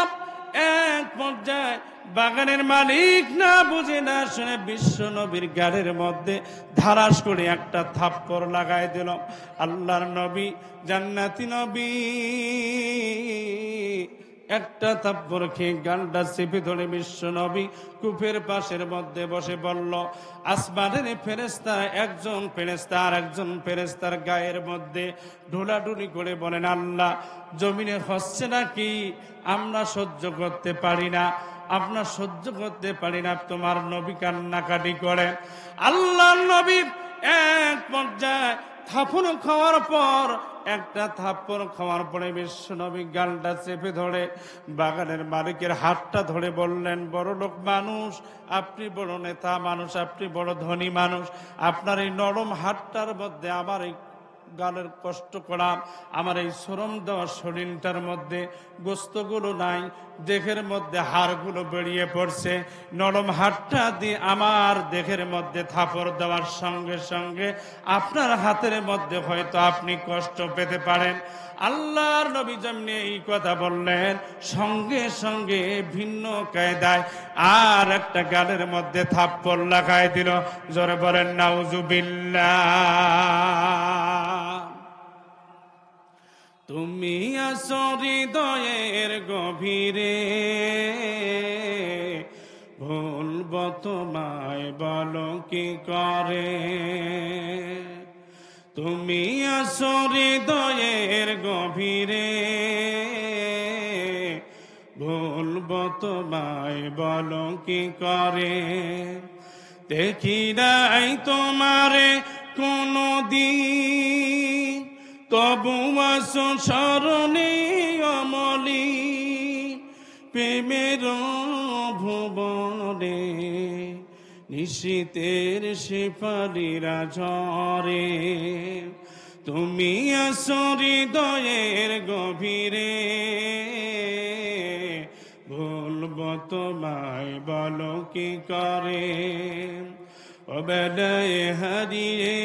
A: এক পর্যায়ে বাগানের মালিক না বুঝে না শুনে বিশ্ব নবীর গালের মধ্যে ধারাস করে একটা থাপ্পড় লাগাই দিল। আল্লাহর নবী, জান্নাতি নবী একটা থাপ্পড় খেয়ে গালটা চেপে ধরে বিশ্ব নবী কূপের পাশের মধ্যে বসে বলল, আসমানের ফেরেশতা একজন ফেরেশতা আর একজন ফেরেশতার গায়ের মধ্যে ঢোলাঢুলি করে বলেন, আল্লাহ জমিনে হচ্ছে নাকি? আমরা সহ্য করতে পারি না, আমরা সহ্য করতে পারি না। তোমার নবী কান্নাকাটি করে। আল্লাহ নবী এক পর্যায়ে থাপ্পড় খাওয়ার পর, একটা থাপ্পড় খাওয়ার পরে বিশ্ব নবী গালটা চেপে ধরে বাগানের মালিকের হাতটা ধরে বললেন, বড় লোক মানুষ আপনি, বড় নেতা মানুষ আপনি, বড় ধনী মানুষ, আপনার এই নরম হাতটার মধ্যে আমার এই গালের কষ্ট করা, আমার এই শ্রম দেওয়া শরীরটার মধ্যে গোস্তগুলো নাই, দেহের মধ্যে হাড়গুলো বেরিয়ে পড়ছে, নরম হাতটা দিয়ে আমার দেহের মধ্যে থাপড় দেওয়ার সঙ্গে সঙ্গে আপনার হাতের মধ্যে হয়তো আপনি কষ্ট পেতে পারেন। আল্লাহর নবী যেমনি এই কথা বললেন, সঙ্গে সঙ্গে ভিন্ন কায়দায় আর একটা গালের মধ্যে থাপ্পড় লাগাই দিল। জোরে বলেন নাউজুবিল্লাহ। তুমি আছো হৃদয়ের গভীরে, ভুলব তোমায় বলো কি করে। তুমি আছো হৃদয়ের গভীরে, ভুলব তোমায় বলো কি করে। দেখি নাই তোমারে কোনো দিন, তবু আছো স্মরণে অমলি। প্রেমের ভুবনে নিশীতের শেফালিরা ঝরে। তুমি আছো হৃদয়ের গভীরে, ভুলব তোমায় বলো কি করে। ও বেলায় হারিয়ে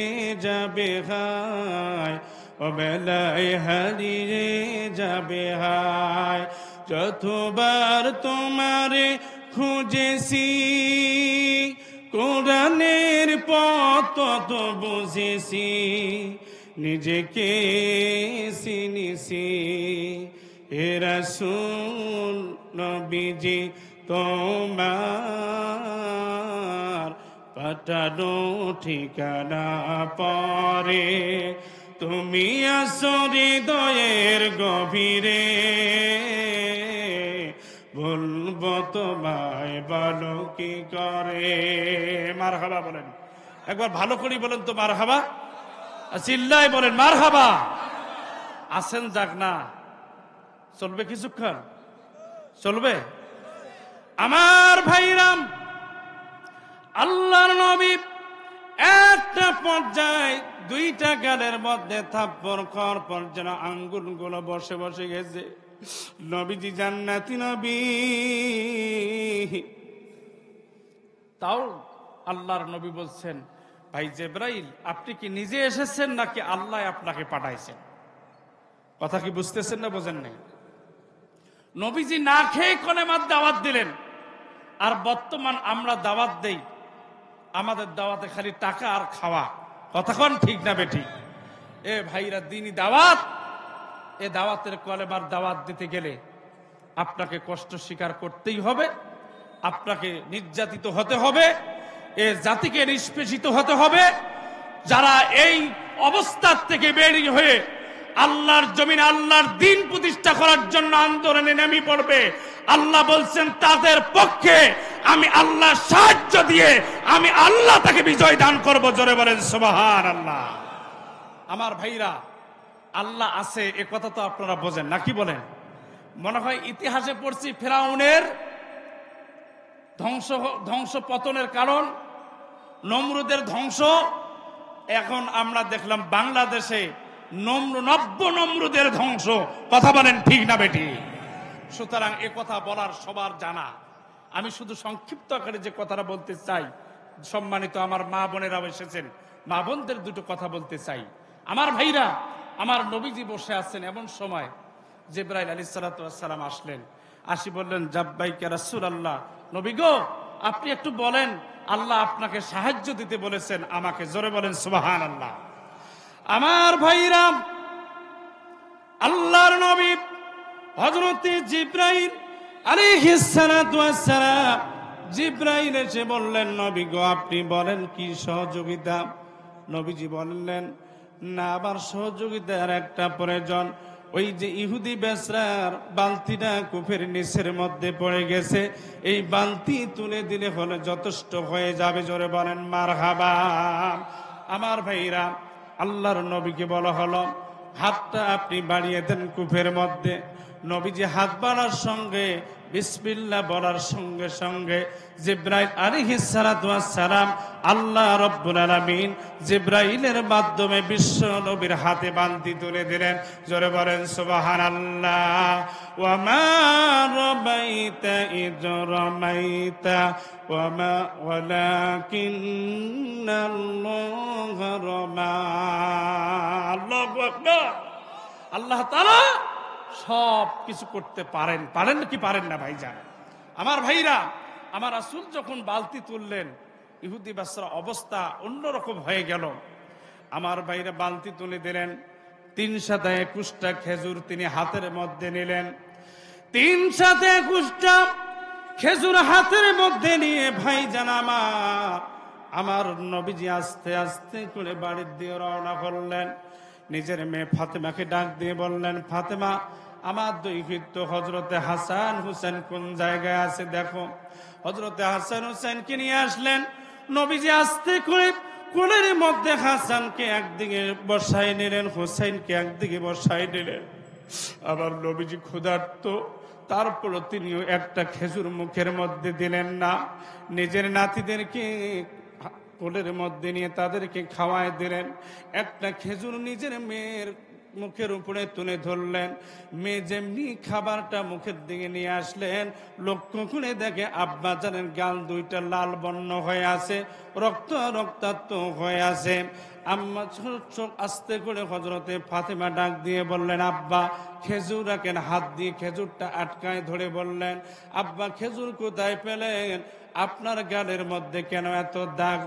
A: যাবে হায়, ও বেলায় হারিয়ে যাবে হায়। যতবার তোমারে খুঁজেছি, কোরআনের পথ তত বুঝেছি, নিজেকে চিনেছি। হে রাসূল নবীজি তোমার পাঠানো ঠিকানা পরে। তুমি আছো হৃদয়ের গভীরে, বলবো তোমায় বলো কি করে। মারহাবা বলেন, একবার ভালো করে বলেন তো মারহাবা, চিল্লায় বলেন মারহাবা। আসেন যাক না, চলবে কিছুক্ষণ, চলবে। আমার ভাইরাম, আল্লাহর নবী একটা পর্যায়ে দুইটা গালের মধ্যে থাপ্পড় খাওয়ার পর যেন আঙ্গুলগুলো বসে বসে গেছে। নবীজি জান্নাতি নবী, তাও আল্লাহর নবী বলছেন, ভাই জিবরাইল আপনি কি নিজে এসেছেন নাকি আল্লাহ আপনাকে পাঠাইছেন? কথা কি বুঝতেছেন না বোঝেন নাই? নবীজি না খেয়ে কলেমার দাওয়াত দিলেন, আর বর্তমান আমরা দাওয়াত দেই, আমাদের দাওয়াতে খালি টাকা আর খাওয়া। কথা কোন ঠিক না বেঠিক? এ ভাইরা, দিনই দাওয়াত, এ দাওয়াতের কলেমার দাওয়াত দিতে গেলে আপনাকে কষ্ট স্বীকার করতেই হবে, আপনাকে নির্যাতিত হতে হবে, এ জাতিকে নিষ্পেষিত হতে হবে। যারা এই অবস্থার থেকে বেরিয়ে হয়ে আল্লাহর জমিনে আল্লাহর দ্বীন প্রতিষ্ঠা করার জন্য আন্দোলনে নেমে পড়বে, আল্লাহ বলছেন তাদের পক্ষে আমি আল্লাহ সাহায্য দিয়ে আমি আল্লাহ তাকে বিজয় দান করব। জোরে বলেন সুবহানাল্লাহ। আমার ভাইরা, আল্লাহ আছে এ কথা তো আপনারা বোঝেন নাকি বলেন? মনে হয় ইতিহাসে পড়ছি ফেরাউনের ধ্বংস পতনের কারণ নমরুদের ধ্বংস। এখন আমরা দেখলাম বাংলাদেশে নব্য নমরুদের ধ্বংস। কথা বলেন ঠিক না বেটি? সুতরাং এ কথা বলার সবার জানা। আমি শুধু সংক্ষিপ্ত আকারে যে কথাটা বলতে চাই, সম্মানিত আমার মা বোনেরাও এসেছেন, মা বোনদের দুটো কথা বলতে চাই। আমার ভাইরা, আমার নবীজি বসে আছেন, এমন সময় জিবরাইল আলাইহিস সালাতু ওয়াস সালাম আসলেন। আসি বললেন, জাব্বাইকা রাসূলুল্লাহ, নবী গো আপনি একটু বলেন, আল্লাহ আপনাকে সাহায্য দিতে বলেছেন আমাকে। জোরে বলেন সুবহানাল্লাহ। আমার ভাইরা, আল্লাহর নবী হযরত জিবরাইল আলাইহিস সালাতু ওয়াস সালাম, জিবরাইল এসে বললেন, নবী গো আপনি বলেন কি সহযোগিতা? নবীজি বললেন, না, আমার সহযোগিতার একটা প্রয়োজন। ওই যে ইহুদি বেশ্রার বালতিটা কূপের নিচের মধ্যে পড়ে গেছে, এই বালতি তুলে দিলে হলে যথেষ্ট হয়ে যাবে। জোরে বলেন মারহাবা। আমার ভাইরা, আল্লাহর নবীকে বলা হলো, হাতটা আপনি বাড়িয়ে দেন কূপের মধ্যে। নবীজি হাত বাড়ার সঙ্গে, বিসমিল্লাহ বলার সঙ্গে সঙ্গে জিবরাইল আলাইহিস সালাতু ওয়াস সালাম, আল্লাহ রাব্বুল আলামিন জিবরাইলের মাধ্যমে বিশ্ব নবীর হাতে বালতি তুলে দিলেন। জোরে বলেন সুবহানাল্লাহ। ওয়া মা রামাইতা ইয রামাইতা ওয়ালাকিন্নাল্লাহা রামা। আল্লাহু আকবার। আল্লাহ তাআলা সব কিছু করতে পারেন। পারেন কি পারেন না ভাইজান? আমার ভাইরা, আমার রাসূল যখন বালতি তুললেন, ইহুদি বাদশার অবস্থা অন্যরকম হয়ে গেল। আমার ভাইরা বালতি তুলে দিলেন, 321টা খেজুর তিনি হাতের মধ্যে নিলেন। 321টা খেজুর হাতের মধ্যে নিয়ে ভাইজান আমার নবীজি আস্তে আস্তে করে বাড়ির দিয়ে রওনা করলেন। নিজের মেয়ে ফাতেমাকে ডাক দিয়ে বললেন, ফাতেমা, আমার দুই পুত্র হযরতে হাসান হুসেন কোন জায়গায় আছে দেখো। হযরতে হাসান হুসেনকে নিয়ে আসলেন। নবীজি আস্তে করে কোলের মধ্যে হাসানকে একদিকে বসাই নিলেন, হুসেনকে একদিকে বসাই নিলেন। আবার নবীজি ক্ষুধার্ত, তারপরও তিনিও একটা খেজুর মুখের মধ্যে দিলেন না। নিজের নাতিদেরকে কোলের মধ্যে নিয়ে তাদেরকে খাওয়ায় দিলেন। একটা খেজুর নিজের মেয়ের মুখের উপরে তুলে ধরলেন। মেয়ে যেমনি খাবারটা মুখের দিকে নিয়ে আসলেন, লক্ষ্য করে দেখে আব্বা জানের গাল দুইটা লাল বর্ণ হয়ে আছে, রক্তাক্ত হয়ে আছে। আম্মা চোখ আস্তে করে হযরতে ফাতেমা ডাক দিয়ে বললেন, আব্বা খেজুর রাখেন। হাত দিয়ে খেজুরটা আটকায় ধরে বললেন, আব্বা খেজুর কোথায় পেলেন? আপনার গালের মধ্যে কেন এত দাগ,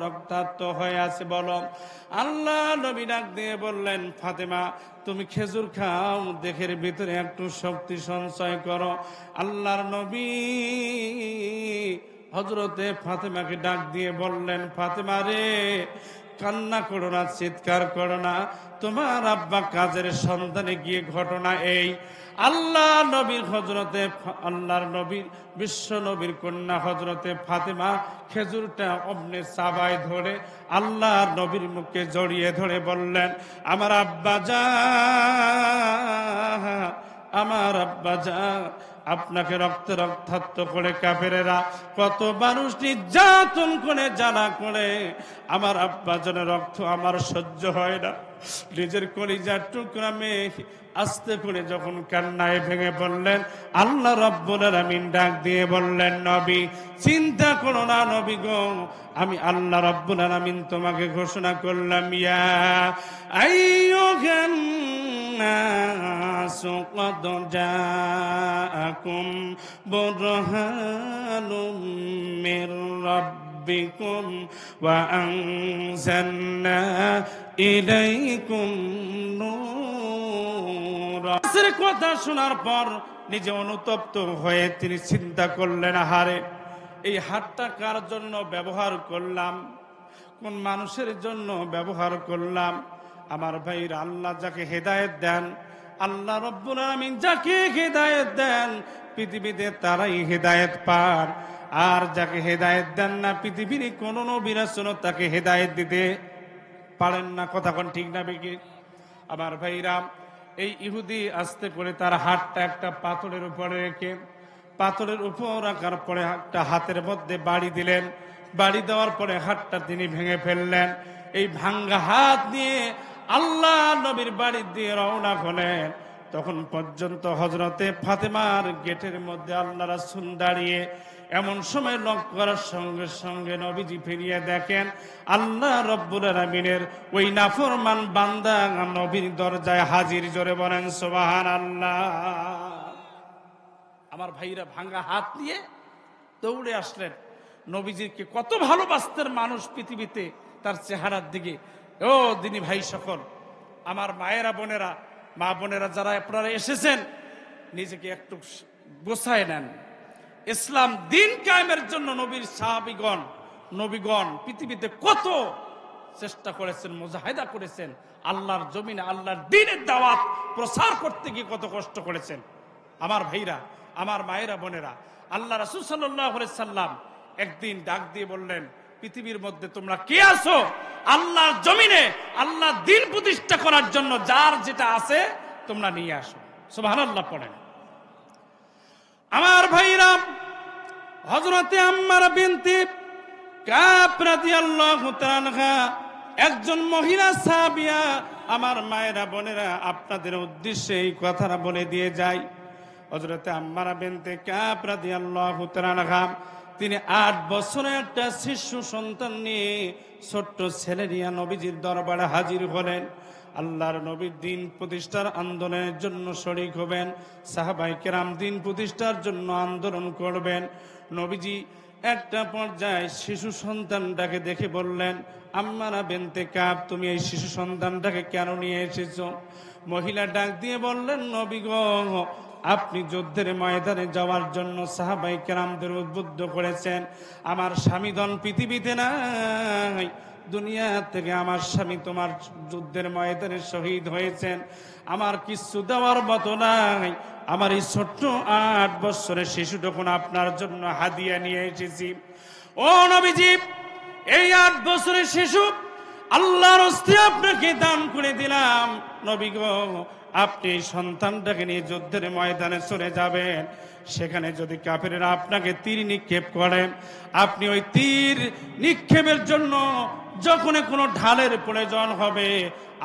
A: রক্তাক্ত হয়ে আছে বলো? আল্লাহ নবী ডাক দিয়ে বললেন, ফাতেমা তুমি খেজুর খাও, দেহের ভিতরে একটু শক্তি সঞ্চয় করো। আল্লাহর নবী হযরতে ফাতেমাকে ডাক দিয়ে বললেন, ফাতেমা রে, কান্না করো না, চিৎকার করো না। তোমার আব্বা কাজের সন্ধানে গিয়ে ঘটনা এই, আল্লাহর নবীর বিশ্ব নবীর কন্যা হযরতে ফাতেমা খেজুরটা অমনে চাবায় ধরে আল্লাহর নবীর মুখে জড়িয়ে ধরে বললেন, আমার আব্বা জান, আপনাকে রক্তাক্ত করে কাফেরেরা কত মানুষ নির্যাতন করে, জ্বালা করে। আমার আব্বা জানের রক্ত আমার সহ্য হয় না। নিজের কলিজার টুকরা মেয়ে আস্তে করে যখন কান্নায় ভেঙে পড়লেন, আল্লাহ রাব্বুল আলামিন ডাক দিয়ে বললেন, নবী চিন্তা করো না নবী গো, আমি আল্লাহ রাব্বুল আলামিন তোমাকে ঘোষণা করলাম, ইয়া আইয়ুহান নাসু ক্বাদ জাআকুম বুরহানুম মির রাব্বিকুম রাব্বিকুম ওয়া আনজালনা ইলাইকুম নূরা। কথা শোনার পর নিজে অনুতপ্ত হয়ে তিনি চিন্তা করলেন, হারে এই হাতটা কার জন্য ব্যবহার করলাম, কোন মানুষের জন্য ব্যবহার করলাম? আমার ভাইরা, আল্লাহ যাকে হেদায়েত দেন, আল্লাহ রব্বুল আলামিন যাকে হেদায়েত দেন পৃথিবীতে তারাই হেদায়েত পান। আর যাকে হেদায়েত দেন না, পৃথিবীর কোন নবী রাসূল তাকে হেদায়েত দিতে পারেন না। কথা কোন ঠিক না বেকি? আমার ভাইরা, এই ইহুদি আস্তে করে তার হাতটা একটা পাথরের উপরে রেখে, পাথরের উপর রাখার পরে একটা হাতের মধ্যে বাড়ি দিলেন। বাড়ি দেওয়ার পরে হাতটা তিনি ভেঙে ফেললেন। এই ভাঙ্গা হাত দিয়ে আল্লাহ নবীর বাড়ি দিয়ে রওনা হলেন। তখন পর্যন্ত হযরতে ফাতেমার গেটের মধ্যে আল্লাহ রাসূল দাঁড়িয়ে। এমন সময় নক করার সঙ্গে সঙ্গে নবীজি ফিরিয়ে দেখেন আল্লাহ রব্বুল আলামিনের ওই নাফরমান বান্দা নবীর দরজায় হাজির। জোরে বলেন সুবহানাল্লাহ। আমার ভাইরা, ভাঙ্গা হাত নিয়ে দৌড়ে আসলেন। নবীজিকে কত ভালোবাসতেন মানুষ পৃথিবীতে, তার চেহারার দিকে। ও দিনী ভাই সকল, আমার মায়েরা, বোনেরা, মা বোনেরা যারা আপনারা এসেছেন, নিজেকে একটু গোছায় নেন। ইসলাম দিন কায়েমের জন্য নবীর সাহাবীগণ, নবীগণ পৃথিবীতে কত চেষ্টা করেছেন, মুজাহিদা করেছেন। আল্লাহর জমিনে আল্লাহর দ্বীনের দাওয়াত প্রচার করতে গিয়ে কত কষ্ট করেছেন। আমার ভাইরা, আমার মায়েরা, বোনেরা, আল্লাহ রাসূল সাল্লাল্লাহু আলাইহি সাল্লাম একদিন ডাক দিয়ে বললেন, পৃথিবীর মধ্যে তোমরা কে আছো? আল্লাহর জমিনে আল্লাহর দ্বীন প্রতিষ্ঠা করার জন্য যার যেটা আছে তোমরা নিয়ে আসো। সুবহানাল্লাহ পড়েন। আমার ভাইরা, হযরতে আম্মারা বিনতে কাব রাদিয়াল্লাহু তাআলা একজন মহিলা সাহাবিয়া। আমার মায়েরা, বোনেরা, আপনাদের উদ্দেশ্যে এই কথাটা বলে দিয়ে যাই। হযরতে আম্মারা বিনতে কাব রাদিয়াল্লাহু তাআলা তিনি 8 বছরের একটা শিশু সন্তান নিয়ে, ছোট্ট ছেলে নিয়ে নবীজির দরবারে হাজির হলেন। আল্লাহর নবীর দিন প্রতিষ্ঠার আন্দোলনের জন্য শরীক হবেন। সাহাবায়ে কেরাম দিন প্রতিষ্ঠার জন্য আন্দোলন করবেন। নবীজি একটা পর্যায়ে শিশু সন্তানটাকে দেখে বললেন, আম্মারা বিনতে কাব, তুমি এই শিশু সন্তানটাকে কেন নিয়ে এসেছো? মহিলা ডাক দিয়ে বললেন, নবী গো, আপনি যুদ্ধের ময়দানে যাওয়ার জন্য সাহাবায়ে কেরামদের উদ্বুদ্ধ করেছেন। আমার স্বামীধন পৃথিবীতে নাই, দুনিয়া থেকে আমার স্বামী তোমার যুদ্ধের ময়দানে শহীদ হয়েছেন। আমার কিছু দেওয়ার মতো নাই। আমার এই ছোট্ট 8 বছরের শিশুটুকুন আপনার জন্য হাদিয়া নিয়ে এসেছি। ও নবীজি, এই 8 বছরের শিশু আল্লাহর হস্তে আপনাকে দান করে দিলাম। নবী গো, আপনি সন্তানটাকে নিয়ে যুদ্ধের ময়দানে চলে যাবেন। সেখানে যদি কাফেররা আপনাকে তীর নিক্ষেপ করেন, আপনি ওই তীর নিক্ষেপের জন্য যখন কোনো ঢালের প্রয়োজন হবে,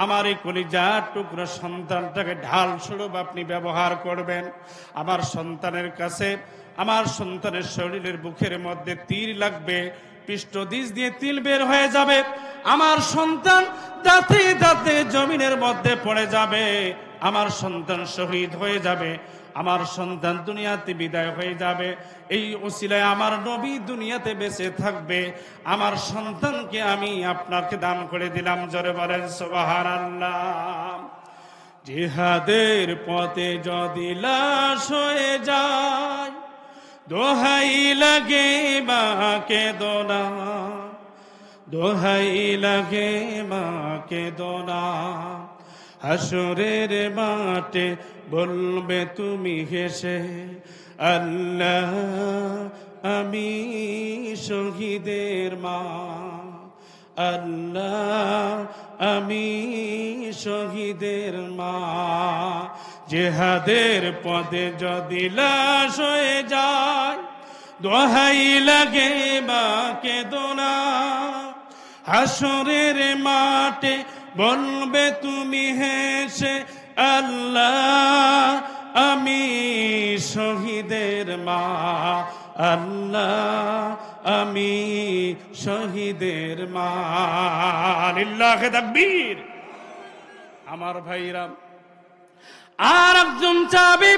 A: আমার এই কলিজার টুকরো সন্তানটাকে ঢাল স্বরূপ আপনি ব্যবহার করবেন। আমার সন্তানের কাছে, আমার সন্তানের শরীরের বুকের মধ্যে তীর লাগবে, পৃষ্ঠদিশ দিয়ে তিল বের হয়ে যাবে। আমার সন্তান দাঁতে দাঁতে জমিনের মধ্যে পড়ে যাবে। আমার সন্তান শহীদ হয়ে যাবে। আমার সন্তান দুনিয়াতে বিদায় হয়ে যাবে। এই ওসিলায় আমার নবী দুনিয়াতে বেঁচে থাকবে। আমার সন্তানকে আমি আপনাকে দান করে দিলাম। জোরে বলেন সুবহানাল্লাহ। জিহাদের পথে যদি লাশ হয়ে যায়, দোহাই লাগে মাকে দোনা, দোহাই লাগে মাকে দোনা। হাসরের মাঠে বলবে তুমি হেসে, আল্লাহ আমি শহীদের মা, আল্লাহ আমি শহীদের মা। জিহাদের পথে যদি লাশ হয়ে যায়, দোহাই লাগে মাকে দোনা। হাসরের মাঠে বলবে তুমি হেসে, আল্লাহ আমি শহীদের মা, আল্লাহ আমি শহীদের মা। লিল্লাহি তাকবীর। আমার ভাইরা, আর একজন চাবি,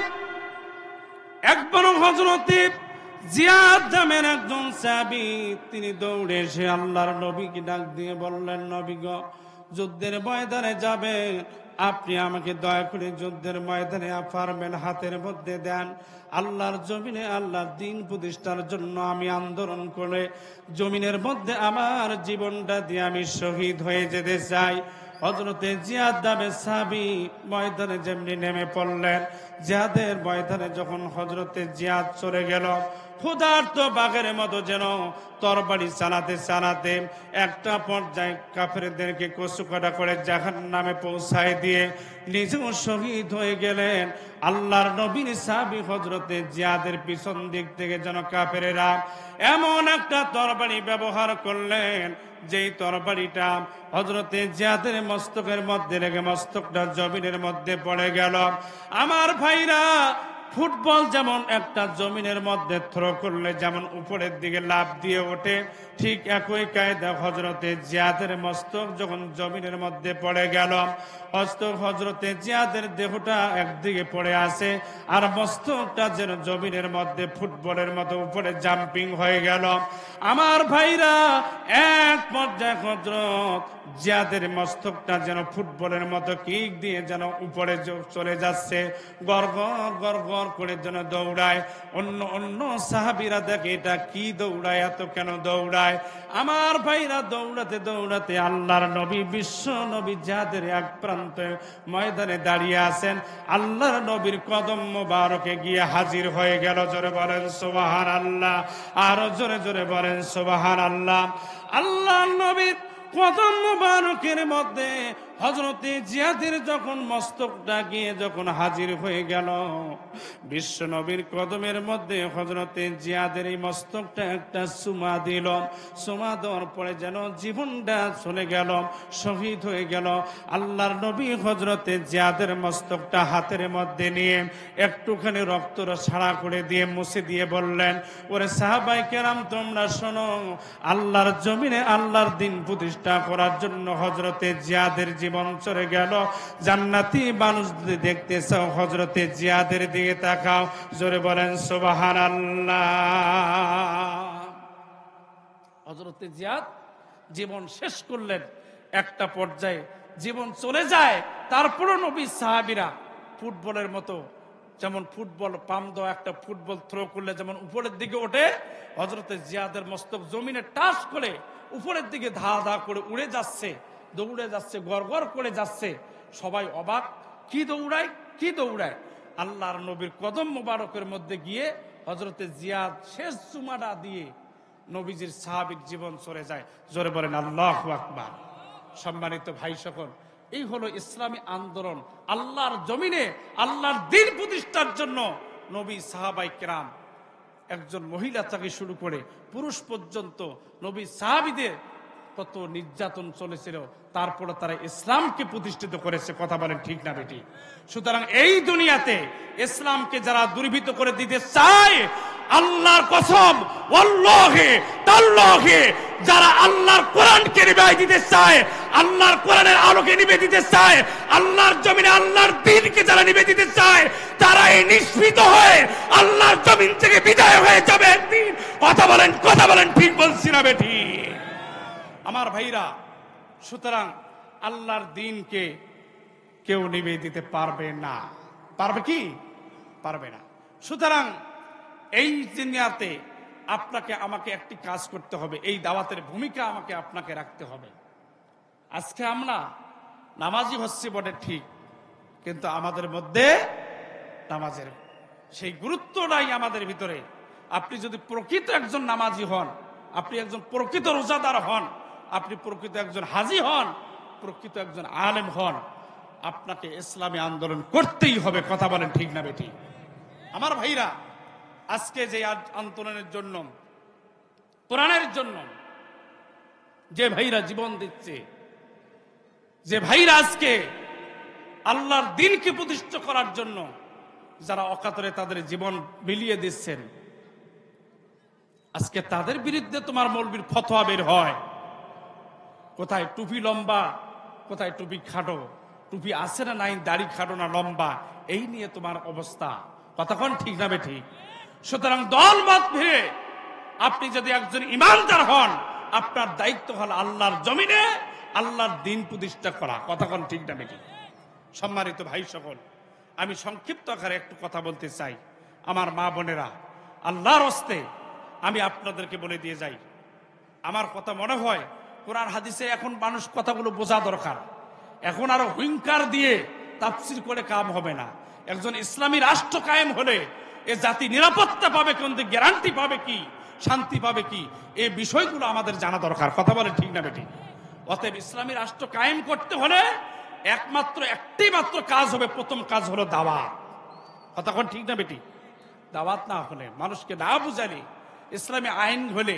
A: একবার হযরতে জিয়াদ নামের একজন সাহাবী, তিনি দৌড়ে এসে আল্লাহর নবীকে ডাক দিয়ে বললেন, নবী গো, যুদ্ধের ময়দানে যাবে, আপনি আমাকে দয়া করে যুদ্ধের ময়দানে পারবেন হাতের মধ্যে দেন। আল্লাহর জমিনে আল্লাহর দিন প্রতিষ্ঠার জন্য আমি আন্দোলন করে জমিনের মধ্যে আমার জীবনটা দিয়ে আমি শহীদ হয়ে যেতে চাই। হযরতে জিয়াদ নামের সাহাবী ময়দানে যেমনি নেমে পড়লেন, জিহাদের ময়দানে যখন হযরতে জিয়াদ চলে গেল, ক্ষুধার্ত বাঘের মতো যেন তরবারি চালাতে চালাতে একটা পর্যায়ে কাফেরদেরকে কচুকাটা করে জাহান্নামে পৌঁছায় দিয়ে নিজেও শহীদ হয়ে গেলেন। আল্লাহর নবীর সাহাবী হযরতে জিয়াদের পিছন দিক থেকে যেন কাফেরেরা এমন একটা তরবারি ব্যবহার করলেন, যেই তরবারিটা হযরতে জিয়াদের মস্তকের মধ্যে লেগে মস্তকটা জমিনের মধ্যে পড়ে গেল। আমার ভাইরা, ফুটবল যেমন একটা জমিনের মধ্যে থ্রো করলে যেমন উপরের দিকে লাফ দিয়ে ওঠে, ঠিক একই কায়দা হযরতে জিয়াদের মস্তক যখন জমিনের মধ্যে পড়ে গেল, হযরতে জিয়াদের দেহটা একদিকে পড়ে আছে আর মস্তকটা যেন জমিনের মধ্যে ফুটবলের মতো উপরে জাম্পিং হয়ে গেল। আমার ভাইরা, এক পর্যায়ে হযরত জিয়াদের মস্তকটা যেন ফুটবলের মতো কিক দিয়ে যেন উপরে চলে যাচ্ছে, গড়গড় গড়গড় করে যেন দৌড়ায়। অন্য অন্য সাহাবীরা দেখে এটা কি দৌড়ায়, এত কেন দৌড়ায়? আমার ভাইরা, দৌড়াতে দৌড়াতে আল্লাহর নবী, বিশ্ব নবী জিহাদের এক প্রান্তে ময়দানে দাঁড়িয়ে আছেন, আল্লাহর নবীর কদম মোবারকে গিয়ে হাজির হয়ে গেল। জোরে বলেন সুবহানাল্লাহ, আরো জোরে জোরে বলেন সুবহানাল্লাহ। আল্লাহর নবীর কদম মোবারকের মধ্যে হযরতে জিয়াদের যখন মস্তকটা গিয়ে যখন হাজির হয়ে গেল, বিশ্ব নবীর কদমের মধ্যে হযরতে জিয়াদের এই মস্তকটা একটা চুমা দিল। চুমা দেওয়ার পরে যেন জীবনটা চলে গেল, শহীদ হয়ে গেল। আল্লাহর নবী হযরতে জিয়াদের মস্তকটা হাতের মধ্যে নিয়ে একটুখানি রক্ত ছাড়া করে দিয়ে মুছে দিয়ে বললেন, ওরে সাহাবায়ে কেরাম, তোমরা শোনো, আল্লাহর জমিনে আল্লাহর দিন প্রতিষ্ঠা করার জন্য হযরতে জিয়াদের জীবন চলে গেল। জান্নাতি মানুষ যদি দেখতে চাও, হযরতে জিয়াদের দিকে তাকাও। জোরে বলেন সুবহানাল্লাহ। হযরতে জিয়াদ জীবন শেষ করলেন, একটা পর্যায়ে জীবন চলে যায়। তারপরও নবী সাহাবীরা ফুটবলের মতো, যেমন ফুটবল পাম দেওয়া একটা ফুটবল থ্রো করলে যেমন উপরের দিকে ওঠে, হযরতে জিয়াদের মস্তক জমিনে টাচ করে উপরের দিকে ধা ধা করে উড়ে যাচ্ছে, দৌড়ে যাচ্ছে, গড় গড় করে যাচ্ছে। সবাই অবাক, কি দৌড়ায়, কি দৌড়ায়? আল্লাহর নবীর কদম মোবারকের মধ্যে গিয়ে হযরতে জিয়াদ শেষ চুমাটা দিয়ে নবীজির সাহাবিক জীবন চলে যায়। জোরে বলেন আল্লাহু আকবার। সম্মানিত ভাই সকল, এই হলো ইসলামী আন্দোলন। আল্লাহর জমিনে আল্লাহর দ্বীন প্রতিষ্ঠার জন্য নবী সাহাবায়ে কেরাম, একজন মহিলা থেকে শুরু করে পুরুষ পর্যন্ত নবী সাহাবীদের কত নির্যাতন চলেছিল, তারপরে তারা ইসলামকে প্রতিষ্ঠিত করেছে। কথা বলেন ঠিক না বেটি? সুতরাং এই দুনিয়াতে ইসলামকে যারা দুর্বৃত্ত করে দিতে চায়, আল্লাহর কসম, ওয়াল্লাহি তাল্লাহি, যারা আল্লাহর কোরআনকে নিভাই দিতে চায়, আল্লাহর কোরআনের আলোকে নিভে দিতে চায়, আল্লাহর জমিনে আল্লাহর দ্বীনকে যারা নিভে দিতে চায়, তারা এই নিষ্পৃত হয়ে আল্লাহর জমিন থেকে বিদায় হয়ে যাবে একদিন। কথা বলেন, কথা বলেন, ঠিক বলছি না বেটি? আমার ভাইরা, সুতরাং আল্লাহর দ্বীনকে কেউ নিভে দিতে পারবে না। পারবে কি? পারবে না। সুতরাং এই দুনিয়াতে আপনাকে আমাকে একটি কাজ করতে হবে, এই দাওয়াতের ভূমিকা আমাকে আপনাকে রাখতে হবে। আজকে আমরা নামাজি হচ্ছি বটে ঠিক, কিন্তু আমাদের মধ্যে নামাজের সেই গুরুত্ব নাই আমাদের ভিতরে। আপনি যদি প্রকৃত একজন নামাজি হন, আপনি একজন প্রকৃত রোজাদার হন, আপনি প্রকৃত একজন হাজি হন, প্রকৃত একজন আলেম হন, আপনাকে ইসলামী আন্দোলন করতেই হবে। কথা বলেন ঠিক না বেটি? আমার ভাইরা, আজকে যে আন্দোলনের জন্য, কোরআনের জন্য যে ভাইরা জীবন দিচ্ছে, যে ভাইরা আজকে আল্লাহর দ্বীনকে প্রতিষ্ঠা করার জন্য যারা অকাতরে তাদের জীবন বিলিয়ে দিচ্ছেন, আজকে তাদের বিরুদ্ধে তোমার মৌলবীর ফতোয়া বের হয়। কোথায় টুপি লম্বা, কোথায় টুপি খাটো, টুপি আছে না নাই, দাড়ি খাটো না লম্বা, এই নিয়ে তোমার অবস্থা। কতক্ষণ ঠিক না বেঠি? সুতরাং দল মত ভিড়ে আপনি যদি একজন ইমানদার হন, আপনার দায়িত্ব হল আল্লাহর জমিনে আল্লাহর দিন প্রতিষ্ঠা করা। কথা কোন ঠিক না বেটি? সম্মানিত ভাই সকল, আমি সংক্ষিপ্ত আকারে একটু কথা বলতে চাই। আমার মা বোনেরা, আল্লাহর হস্তে আমি আপনাদেরকে বলে দিয়ে যাই, আমার কথা মনে হয় কোরআন হাদিসে এখন মানুষ কথাগুলো বোঝা দরকার। এখন আরো হুঙ্কার দিয়ে তাফসীর করে কাম হবে না। একজন ইসলামী রাষ্ট্র কায়েম হলে এ জাতি নিরাপত্তা পাবে, কিন্তু গ্যারান্টি পাবে কি, শান্তি পাবে কি, এই বিষয়গুলো আমাদের জানা দরকার। কথা বলে ঠিক না বেটি? অতএব ইসলামী রাষ্ট্র কায়েম করতে হলে একটি মাত্র কাজ হবে, প্রথম কাজ হলো দাওয়াত। কথা কোন ঠিক না বেটি? দাওয়াত না হলে, মানুষকে না বুঝালে, ইসলামী আইন হলে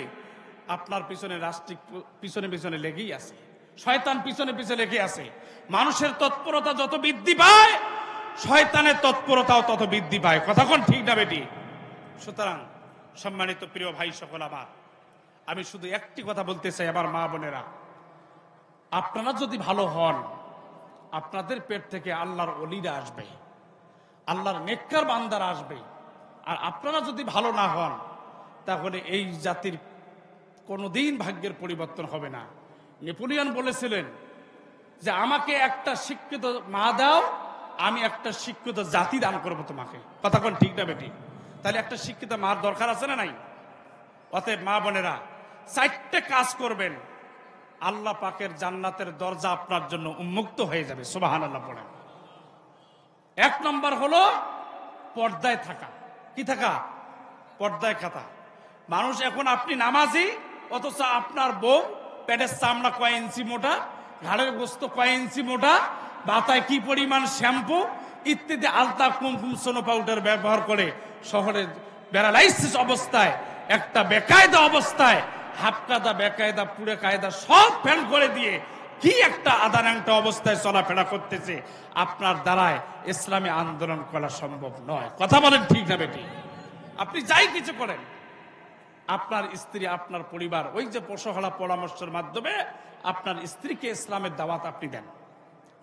A: আপনার পিছনে রাষ্ট্রিক পিছনে পিছনে লেগেই আছে, শয়তান পিছনে পিছনে লেগে আছে। মানুষের তৎপরতা যত বৃদ্ধি পায়, শয়তানের তৎপরতাও তত বৃদ্ধি পায়। কথা কোন ঠিক না বেটি? সুতরাং সম্মানিত প্রিয় ভাই সকল, আমি শুধু একটি কথা বলতে চাই, আমার মা বোনেরা, আপনারা যদি ভালো হন, আপনাদের পেট থেকে আল্লাহর ওলিরা আসবে, আল্লাহর নেককার বান্দারা আসবে। আর আপনারা যদি ভালো না হন, তাহলে এই জাতির কোনোদিন ভাগ্যের পরিবর্তন হবে না। নেপোলিয়ন বলেছিলেন যে আমাকে একটা শিক্ষিত মা দাও, আমি একটা শিক্ষিত জাতি দান করবো তোমাকে। কথা কোন ঠিক না বেটি? তাহলে একটা শিক্ষিত মার দরকার আছে না নাই? অতএব মা বোনেরা, 4টে কাজ করবেন, আল্লাহ পাকের জান্নাতের দরজা আপনার জন্য উন্মুক্ত হয়ে যাবে। সুবহানাল্লাহ পড়েন। 1 নম্বর হলো পর্দায় থাকা। কি থাকা? পর্দায় থাকা। মানুষ এখন আপনি নামাজি, অথচ আপনার বউ পেটের চামড়া কয় ইঞ্চি মোটা, ঘাড়ের গোস্ত কয় ইঞ্চি মোটা, বাতায় কি পরিমাণ শ্যাম্পু ইত্যাদি আলতা কুমকুম সোনো পাউডার ব্যবহার করে শহরের প্যারালাইসিস অবস্থায়, একটা বেকায়দা অবস্থায়, হাফ কাদা বেকায়দা পুরে কায়দা সব ফেল করে দিয়ে কি একটা আদানাংটা অবস্থায় চলাফেরা করতেছে। আপনার দ্বারায় ইসলামী আন্দোলন করা সম্ভব নয়। কথা বলেন ঠিক না বেটি? আপনি যাই কিছু করেন, আপনার স্ত্রী, আপনার পরিবার, ওই যে পশহরা পরামর্শের মাধ্যমে আপনার স্ত্রীকে ইসলামের দাওয়াত আপনি দেন।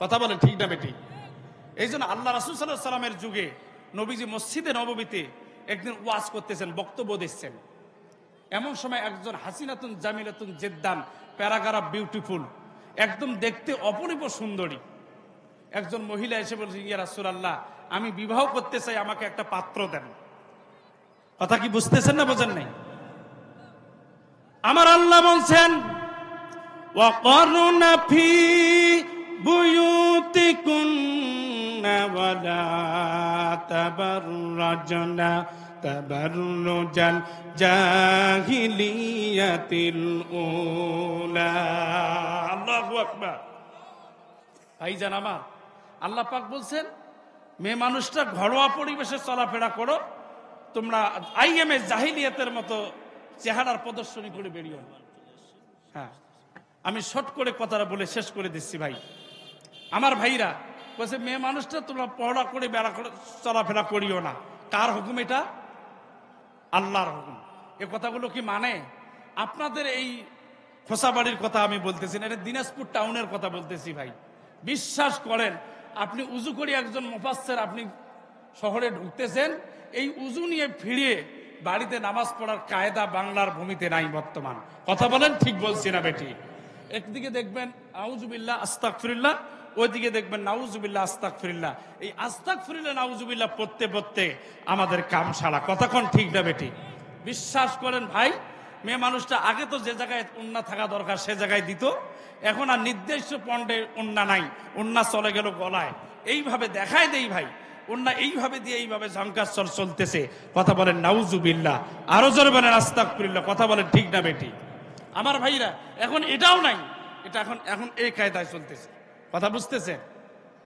A: কথা বলেন ঠিক না বেটি? এই জন্য আল্লাহ রাসূল সাল্লাল্লাহু আলাইহি সাল্লামের যুগে নবীজি মসজিদে নববীতে একদিন ওয়াজ করতেছেন, বক্তব্য দিচ্ছেন। এমন সময় একজন হাসিনাতুন জামিলাতুন জেদ্দান, প্যারাগ্রাফ বিউটিফুল, একদম দেখতে অপরূপ সুন্দরী একজন মহিলা এসে বলছে, ইয়া রাসূলুল্লাহ, আমি বিবাহ করতে চাই, আমাকে একটা পাত্র দেন। কথা কি বুঝতেছেন না বোঝেন নাই? আমার আল্লাহ বলছেন, ওয়াকরনা ফি বুয়ুতিকুন্না ওয়ালা তাবাররাজনা তাবাররুজাল জাহিলিয়াতিল উলা। আল্লাহু আকবার। ভাইজান আমার, আল্লাহ পাক বলছেন, মেয়ে মানুষটা ঘরোয়া পরিবেশে চলাফেরা করো, তোমরা আইএমএ জাহিলিয়াতের মতো চেহারার প্রদর্শনী করে বেরিও না। হ্যাঁ, আমি শর্ট করে কথাটা বলে শেষ করে দিচ্ছি। ভাই আমার ভাইরা বলছে, মেয়ে মানুষটা তোমরা পড়া করে বেড়া করে চলাফেরা করিও না। কার হুকুম এটা? আল্লাহর হুকুম। এ কথাগুলো কি মানে? আপনাদের এই খোসাবাড়ির কথা আমি বলতেছি না, এটা দিনাজপুর টাউনের কথা বলতেছি। ভাই বিশ্বাস করেন, আপনি উজু করে একজন মুফাসসির, আপনি শহরে ঢুকতেছেন, এই উজু নিয়ে ফিরিয়ে বাড়িতে নামাজ পড়ার কায়দা বাংলার ভূমিতে নাই বর্তমান। কথা বলেন ঠিক বলছি না বেটি? একদিকে দেখবেন আউযুবিল্লাহ আস্তাগফিরুল্লাহ, ওইদিকে দেখবেন নাউযুবিল্লাহ আস্তাগফিরুল্লাহ। এই আস্তাগফিরুল্লাহ নাউযুবিল্লাহ পড়তে পড়তে আমাদের কাম সারা। কথা কোন ঠিক না বেটি? বিশ্বাস করেন ভাই, মেয়ে মানুষটা আগে তো যে জায়গায় উন্না থাকা দরকার সে জায়গায় দিত, এখন আর নির্দিষ্ট পন্ডে উন্না নাই, উন্না চলে গেল গলায়। এইভাবে দেখায় দেই ভাই, উন্না এইভাবে দিয়ে এইভাবে ঝঙ্কার চলতেছে। কথা বলেন নাউযুবিল্লাহ, আরো জোরে বলেন আস্তাগফিরুল্লাহ। কথা বলেন ঠিক না বেটি? আমার ভাইরা, এখন এটাও নাই, এটা এখন এই কায়দায় চলতেছে। কথা বুঝতেছে?